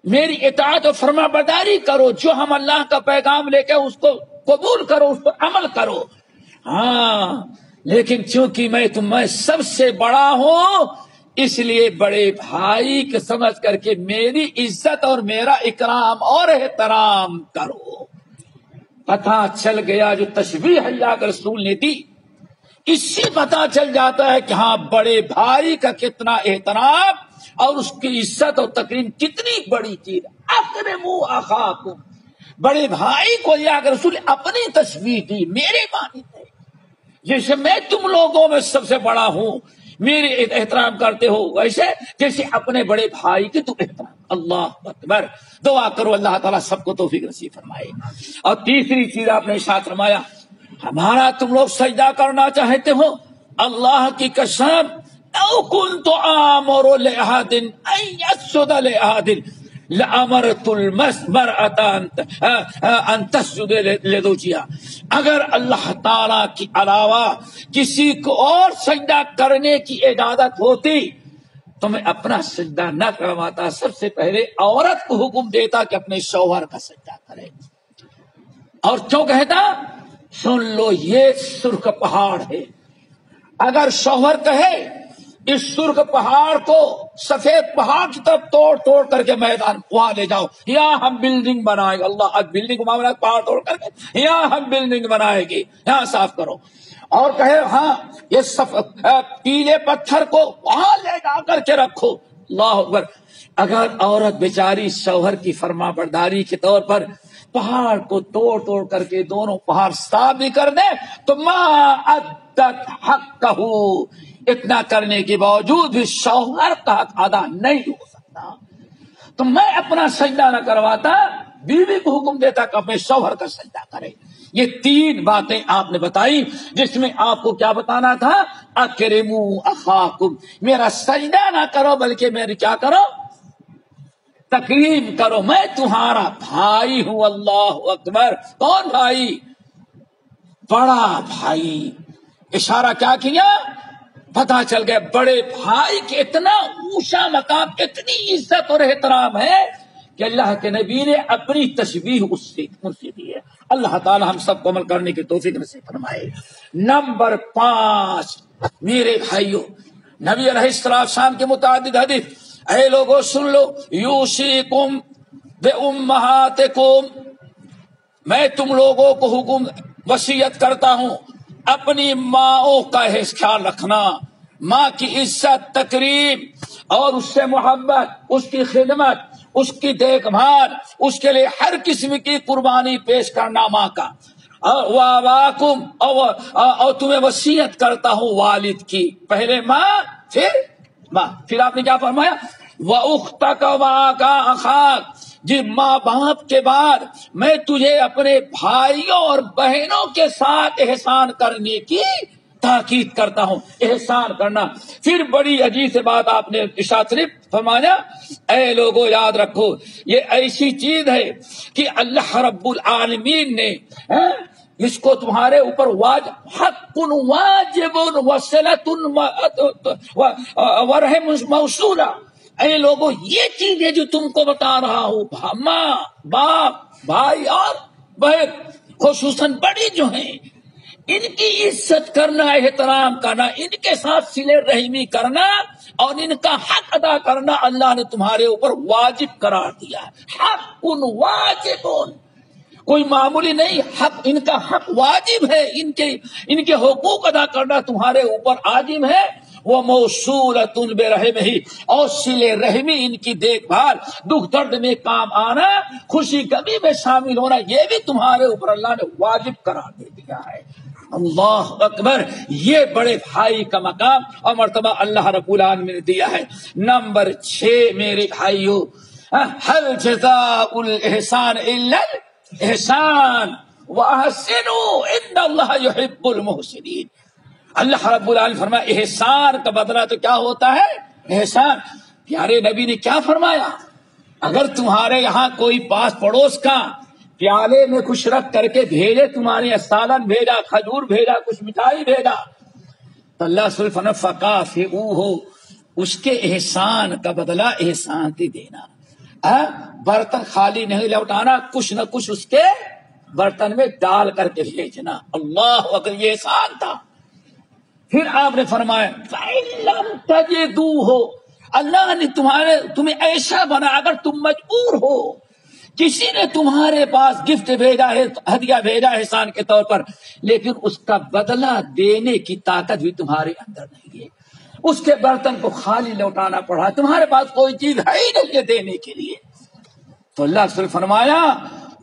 میری اطاعت و فرما برداری کرو، جو ہم اللہ کا پیغام لے کے اس کو قبول کرو، اس پر عمل کرو. ہاں لیکن چونکہ میں سب سے بڑا ہوں، اس لیے بڑے بھائی کے سمجھ کر کے میری عزت اور میرا اکرام اور احترام کرو. پتہ چل گیا جو تشبیہ اللہ کے رسول نے دی، اس سے پتہ چل جاتا ہے کہ ہاں بڑے بھائی کا کتنا احترام اور اس کی عزت اور تکریم کتنی بڑی چیز. اکرموا اخاکم، بڑے بھائی کو اللہ کے رسول اپنی تشبیہ دی، میرے معنی ہے. جیسے میں تم لوگوں میں سب سے بڑا ہوں، میری احترام کرتے ہو، ویسے جیسے اپنے بڑے بھائی کی تم احترام. اللہ اکبر. دعا کرو اللہ تعالیٰ سب کو توفیق نصیب فرمائے. اور تیسری چیز آپ نے ارشاد فرمایا، ہمارا تم لوگ سجدہ کرنا چاہتے ہو، اللہ کی قسم لو كنت آمر لأحد ان يسجد لأحد لأمرت المرأة ان تسجد لزوجها. اگر اللہ تعالی کی علاوہ کسی کو اور سجدہ کرنے کی اجازت ہوتی تو میں اپنا سجدہ نہ کرواتا، سب سے پہلے عورت کو حکم دیتا کہ اپنے شوہر کا سجدہ کرے. اور کیوں کہتا؟ سن لو یہ سرخ پہاڑ ہے، اگر شوہر کہے اس سرخ پہاڑ کو سفید پہاڑ کی طرف توڑ کر کے میدان وہاں لے جاؤ، یہاں ہم بلڈنگ بنائیں گے. اللہ، اب بلڈنگ معاملہ پہاڑ توڑ کر کے یہاں ہم بلڈنگ بنائیں گے، یہاں صاف کرو. اور کہے ہاں یہ پیلے پتھر کو وہاں لے جا کر کے رکھو. اللہ اکبر. اگر عورت بیچاری شوہر کی فرما برداری کے طور پر پہاڑ کو توڑ کر کے دونوں پہاڑ صاف بھی کر دے تو ما ادت حقہ، اتنا کرنے کے باوجود بھی شوہر کا حق ادا نہیں ہو سکتا. تو میں اپنا سجدہ نہ کرواتا، بیوی کو حکم دیتا کہ اپنے شوہر کا سجدہ کرے. یہ تین باتیں آپ نے بتائی جس میں آپ کو کیا بتانا تھا؟ اکرموا اخاکم، میرا سجدہ نہ کرو بلکہ میری کیا کرو؟ تکریم کرو. میں تمہارا بھائی ہوں. اللہ اکبر. کون بھائی؟ بڑا بھائی. اشارہ کیا کیا؟ پتا چل گیا بڑے بھائی کے اتنا اونچا مقام، اتنی عزت اور احترام ہے کہ اللہ کے نبی نے اپنی تشبیہ ان سے دی ہے. اللہ تعالی ہم سب کو عمل کرنے کی توفیق نصیب فرمائے. نمبر 5 میرے بھائیوں، نبی علیہ السلام کے متعدد حدیث. اے لوگوں سن لو، یوصیکم بأمہاتکم، میں تم لوگوں کو حکم وصیت کرتا ہوں اپنی ماؤں کا خیال رکھنا. ماں کی عزت، تکریم اور اس سے محبت، اس کی خدمت، اس کی دیکھ بھال، اس کے لیے ہر قسم کی قربانی پیش کرنا ماں کا. وَآبَاءَكُمْ، اور تمہیں وصیت کرتا ہوں والد کی. پہلے ماں پھر ماں. پھر آپ نے کیا فرمایا؟ وَأُخْتَكَ وَأَخَاكَ أَخَاكَ، جی ماں باپ کے بعد میں تجھے اپنے بھائیوں اور بہنوں کے ساتھ احسان کرنے کی تاکید کرتا ہوں. احسان کرنا. پھر بڑی عجیب سے بات آپ نے ارشاد شریف فرمایا، اے لوگوں یاد رکھو یہ ایسی چیز ہے کہ اللہ رب العالمین نے اس کو تمہارے اوپر حق واجب وصلۃ ورحم موصولہ. اے لوگوں یہ چیزیں جو تم کو بتا رہا ہوں، ماں باپ بھائی اور بہن خصوصاً بڑی جو ہیں، ان کی عزت کرنا، احترام کرنا، ان کے ساتھ صلہ رحمی کرنا اور ان کا حق ادا کرنا اللہ نے تمہارے اوپر واجب قرار دیا. حق واجب، کوئی معمولی نہیں. حق، ان کا حق واجب ہے، ان کے حقوق ادا کرنا تمہارے اوپر عاجب ہے. وہ موصولۃ برحمہ، اور صلہ رحمی ان کی دیکھ بھال، دکھ درد میں کام آنا، خوشی غمی میں شامل ہونا، یہ بھی تمہارے اوپر اللہ نے واجب قرار دے دیا ہے۔ اللہ اکبر، یہ بڑے بھائی کا مقام اور مرتبہ اللہ رب العالمین نے دیا ہے۔ نمبر 6 میرے بھائیو، هل جزاء الاحسان الا الاحسان واحسنوا ان اللہ یحب المحسنین۔ اللہ رب العالمین فرمایا احسان کا بدلہ تو کیا ہوتا ہے؟ احسان۔ پیارے نبی نے کیا فرمایا؟ اگر تمہارے یہاں کوئی پاس پڑوس کا پیالے میں کچھ رکھ کر کے بھیجے، تمہارے سالن بھیجا، کھجور بھیجا، کچھ مٹھائی بھیجا، تو اللہ صلی اللہ علیہ وسلم فکافئوہ، اس کے احسان کا بدلہ احسان سے دینا۔ برتن خالی نہیں لوٹانا، کچھ نہ کچھ اس کے برتن میں ڈال کر کے بھیجنا۔ اللہ اکبر، یہ احسان تھا۔ پھر آپ نے فرمایا فَإِن لَّمْ تَجِدُوهُ، اللہ نے تمہیں ایسا بنا، اگر تم مجبور ہو، کسی نے تمہارے پاس گفٹ بھیجا ہے، ہدیہ بھیجا ہے احسان کے طور پر، لیکن اس کا بدلہ دینے کی طاقت بھی تمہارے اندر نہیں ہے، اس کے برتن کو خالی لوٹانا پڑا، تمہارے پاس کوئی چیز ہے ہی نہیں ہے دینے کے لیے، تو اللہ سے فرمایا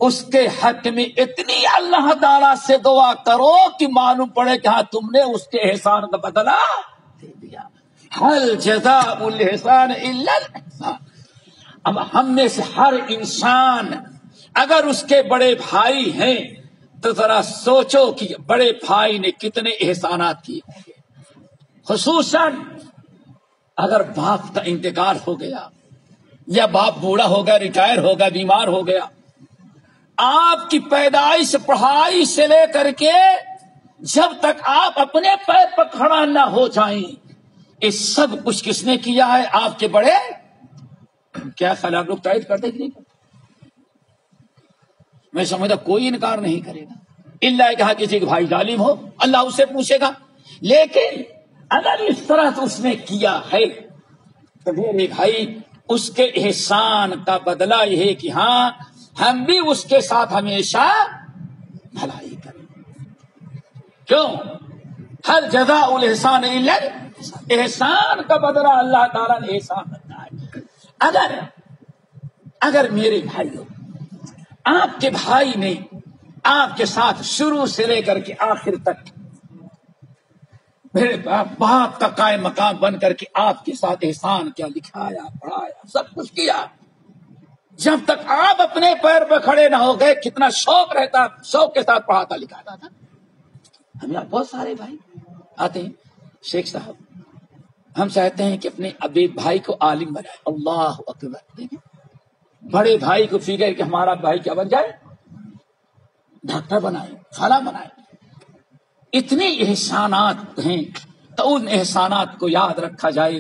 اس کے حق میں اتنی اللہ تعالیٰ سے دعا کرو کہ معلوم پڑے کہ ہاں تم نے اس کے احسان کا بدلہ دے دیا۔ هل جزاء الاحسان الا الاحسان۔ اب ہم میں سے ہر انسان اگر اس کے بڑے بھائی ہیں تو ذرا سوچو کہ بڑے بھائی نے کتنے احسانات کیے ہوں گے، خصوصاً اگر باپ کا انتقال ہو گیا یا باپ بوڑھا ہو گیا، ریٹائر ہو گیا، بیمار ہو گیا، آپ کی پیدائش پڑھائی سے لے کر کے جب تک آپ اپنے پیر پر کھڑا نہ ہو جائیں، یہ سب کچھ کس نے کیا ہے؟ آپ کے بڑے۔ کیا خیال آپ لوگ تائید کرتے کہ نہیں کرتے؟ میں سمجھتا کوئی انکار نہیں کرے گا، اللہ کہا کسی کے بھائی ظالم ہو اللہ اسے پوچھے گا، لیکن اگر اس طرح سے اس نے کیا ہے تو میرے بھائی اس کے احسان کا بدلہ یہ ہے کہ ہاں ہم بھی اس کے ساتھ ہمیشہ بھلائی کریں۔ کیوں؟ ہر جزاء الاحسان الا الاحسان، احسان کا بدلہ اللہ تعالیٰ نے احسان رکھا ہے۔ اگر میرے بھائیوں آپ کے بھائی نے آپ کے ساتھ شروع سے لے کر کے آخر تک میرے باپ کا قائم مقام بن کر کے آپ کے ساتھ احسان کیا، لکھایا، پڑھایا، سب کچھ کیا، جب تک آپ اپنے پیر پہ کھڑے نہ ہو گئے کتنا شوق رہتا، شوق کے ساتھ پڑھاتا لکھاتا تھا۔ ہم یہاں بہت سارے بھائی آتے ہیں، شیخ صاحب ہم چاہتے ہیں کہ اپنے ابے بھائی کو عالم بنائے، اللہ اکبر، بڑے بھائی کو فکر کہ ہمارا بھائی کیا بن جائے، ڈاکٹر بنائے، فلاں بنائے۔ اتنے احسانات ہیں تو ان احسانات کو یاد رکھا جائے۔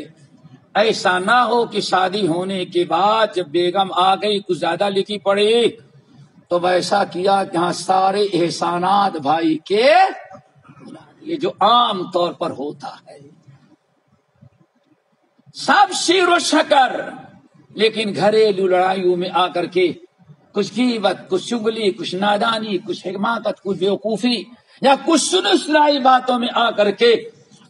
ایسا نہ ہو کہ شادی ہونے کے بعد جب بیگم آ گئی کچھ زیادہ لکھی پڑی تو ویسا کیا کہ ہاں سارے احسانات بھائی کے، یہ جو عام طور پر ہوتا ہے، سب شیر و شکر، لیکن گھریلو لڑائیوں میں آ کر کے کچھ غیبت، کچھ چگلی، کچھ نادانی، کچھ حماقت، کچھ بیوقوفی یا کچھ سنی سنائی باتوں میں آ کر کے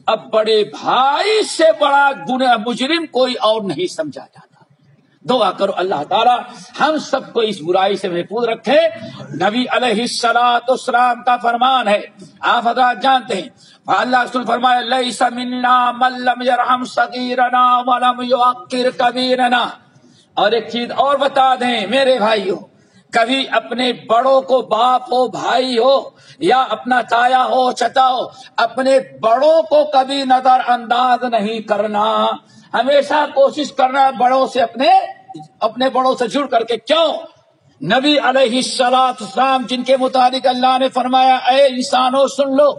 اب بڑے بھائی سے بڑا گناہ مجرم کوئی اور نہیں سمجھا جاتا۔ دعا کرو اللہ تعالیٰ ہم سب کو اس برائی سے محفوظ رکھے۔ نبی علیہ السلام کا فرمان ہے، آپ حضرات جانتے ہیں، اللہ رسول فرمایا لیس منا من لم یرحم صغیرنا ولم یوقر کبیرنا۔ اور ایک چیز اور بتا دیں میرے بھائیوں، کبھی اپنے بڑوں کو، باپ ہو، بھائی ہو یا اپنا تایا ہو، چچا ہو، اپنے بڑوں کو کبھی نظر انداز نہیں کرنا، ہمیشہ کوشش کرنا بڑوں سے اپنے بڑوں سے جڑ کر کے۔ کیوں؟ نبی علیہ السلام جن کے متعلق اللہ نے فرمایا اے انسانوں سن لو،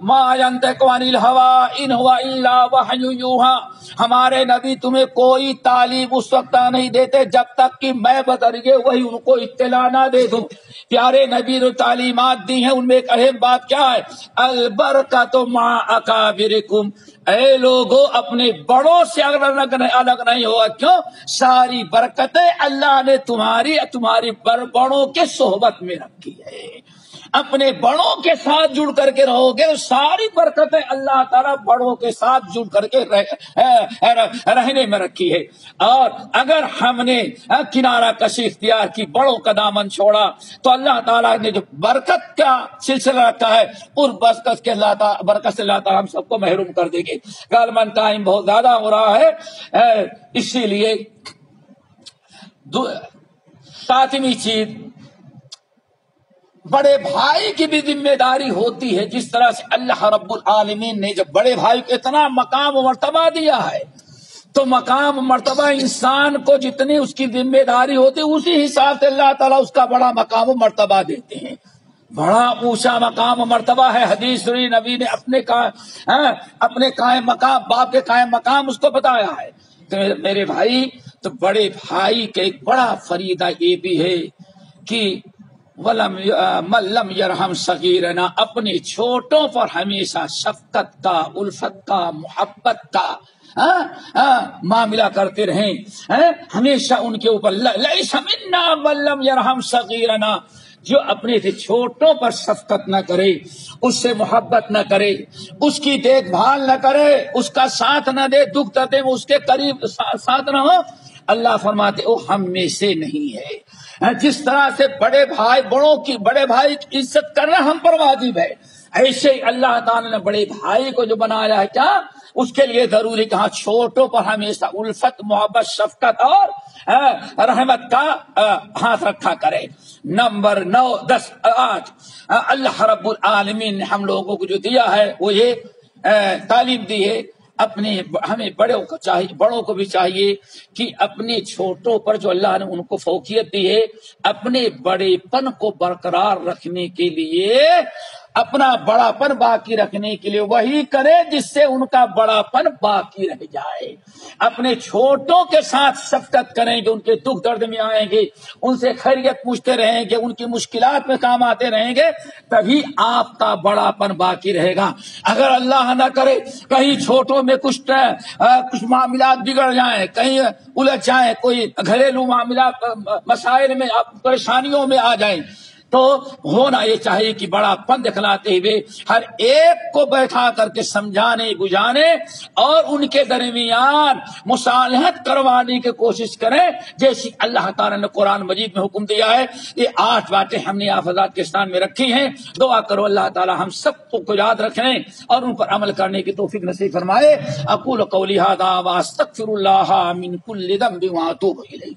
ما ينطق عن الهوى ان هو الا وحی یوحی، ہمارے نبی تمہیں کوئی تعلیم اس وقت نہیں دیتے جب تک کہ میں بذریعے وہی ان کو اطلاع نہ دے دوں۔ پیارے نبی جو تعلیمات دی ہیں ان میں ایک اہم بات کیا ہے؟ البرکۃ مع اکابرکم، اے لوگوں اپنے بڑوں سے الگ نہیں ہوا۔ کیوں؟ ساری برکتیں اللہ نے تمہاری بڑوں کے صحبت میں رکھی ہے۔ اپنے بڑوں کے ساتھ جڑ کر کے رہو گے، ساری برکتیں اللہ تعالیٰ بڑوں کے ساتھ جڑ کر کے رہنے میں رکھی ہے۔ اور اگر ہم نے کنارہ کشی اختیار کی، بڑوں کا دامن چھوڑا، تو اللہ تعالیٰ نے جو برکت کا سلسلہ رکھا ہے اور برکت سے اللہ تعالیٰ ہم سب کو محروم کر دے گے۔ غالباً ٹائم بہت زیادہ ہو رہا ہے، اسی لیے ساتویں چیز، بڑے بھائی کی بھی ذمہ داری ہوتی ہے۔ جس طرح سے اللہ رب العالمین نے جب بڑے بھائی کو اتنا مقام و مرتبہ دیا ہے، تو مقام و مرتبہ انسان کو جتنی اس کی ذمہ داری ہوتی ہے، اسی حساب سے اللہ تعالیٰ اس کا بڑا مقام و مرتبہ دیتے ہیں۔ بڑا اونچا مقام و مرتبہ ہے۔ حدیث شریف نبی نے اپنے قائم مقام، باپ کے قائم مقام اس کو بتایا ہے۔ تو میرے بھائی، تو بڑے بھائی کا ایک بڑا فریضہ یہ بھی ہے کہ من لم یرحم صغیرنا، اپنے چھوٹوں پر ہمیشہ شفقت کا، الفت کا، محبت کا معاملہ کرتے رہیں، ہمیشہ ان کے اوپر لیس منا من لم یرحم صغیرنا، جو اپنے سے چھوٹوں پر شفقت نہ کرے، اس سے محبت نہ کرے، اس کی دیکھ بھال نہ کرے، اس کا ساتھ نہ دے، دکھ درد میں اس کے قریب ساتھ نہ ہو، اللہ فرماتے وہ ہم میں سے نہیں ہے۔ جس طرح سے بڑے بھائی کی عزت کرنا ہم پر واجب ہے، ایسے ہی اللہ تعالیٰ نے بڑے بھائی کو جو بنایا ہے، کیا اس کے لیے ضروری کہاں چھوٹوں پر ہمیشہ الفت، محبت، شفقت اور رحمت کا ہاتھ رکھا کرے۔ نمبر 9، 10 آج اللہ رب العالمین نے ہم لوگوں کو جو دیا ہے وہ یہ تعلیم دی ہے، ہمیں بڑوں کو بھی چاہیے کہ اپنے چھوٹوں پر جو اللہ نے ان کو فوقیت دی ہے، اپنے بڑے پن کو برقرار رکھنے کے لیے، اپنا بڑا پن باقی رکھنے کے لیے وہی کرے جس سے ان کا بڑا پن باقی رہ جائے۔ اپنے چھوٹوں کے ساتھ شفقت کریں گے، ان کے دکھ درد میں آئیں گے، ان سے خیریت پوچھتے رہیں گے، ان کی مشکلات میں کام آتے رہیں گے، تبھی آپ کا بڑا پن باقی رہے گا۔ اگر اللہ نہ کرے کہیں چھوٹوں میں کچھ معاملات بگڑ جائیں، کہیں الجھ جائیں، کوئی گھریلو معاملات مسائل میں پریشانیوں میں آ جائیں، تو ہونا یہ چاہیے کہ بڑا پن دکھلاتے ہوئے ہر ایک کو بیٹھا کر کے سمجھانے بجھانے اور ان کے درمیان مصالحت کروانے کی کوشش کریں، جیسی اللہ تعالیٰ نے قرآن مجید میں حکم دیا ہے۔ یہ 8 باتیں ہم نے آپ حضرات کے سامنے رکھی ہیں۔ دعا کرو اللہ تعالیٰ ہم سب کو یاد رکھنے اور ان پر عمل کرنے کی توفیق نصیب فرمائے۔ اقول قولی ھذا واستغفر اللہ من کل ذنب واتوب الیہ۔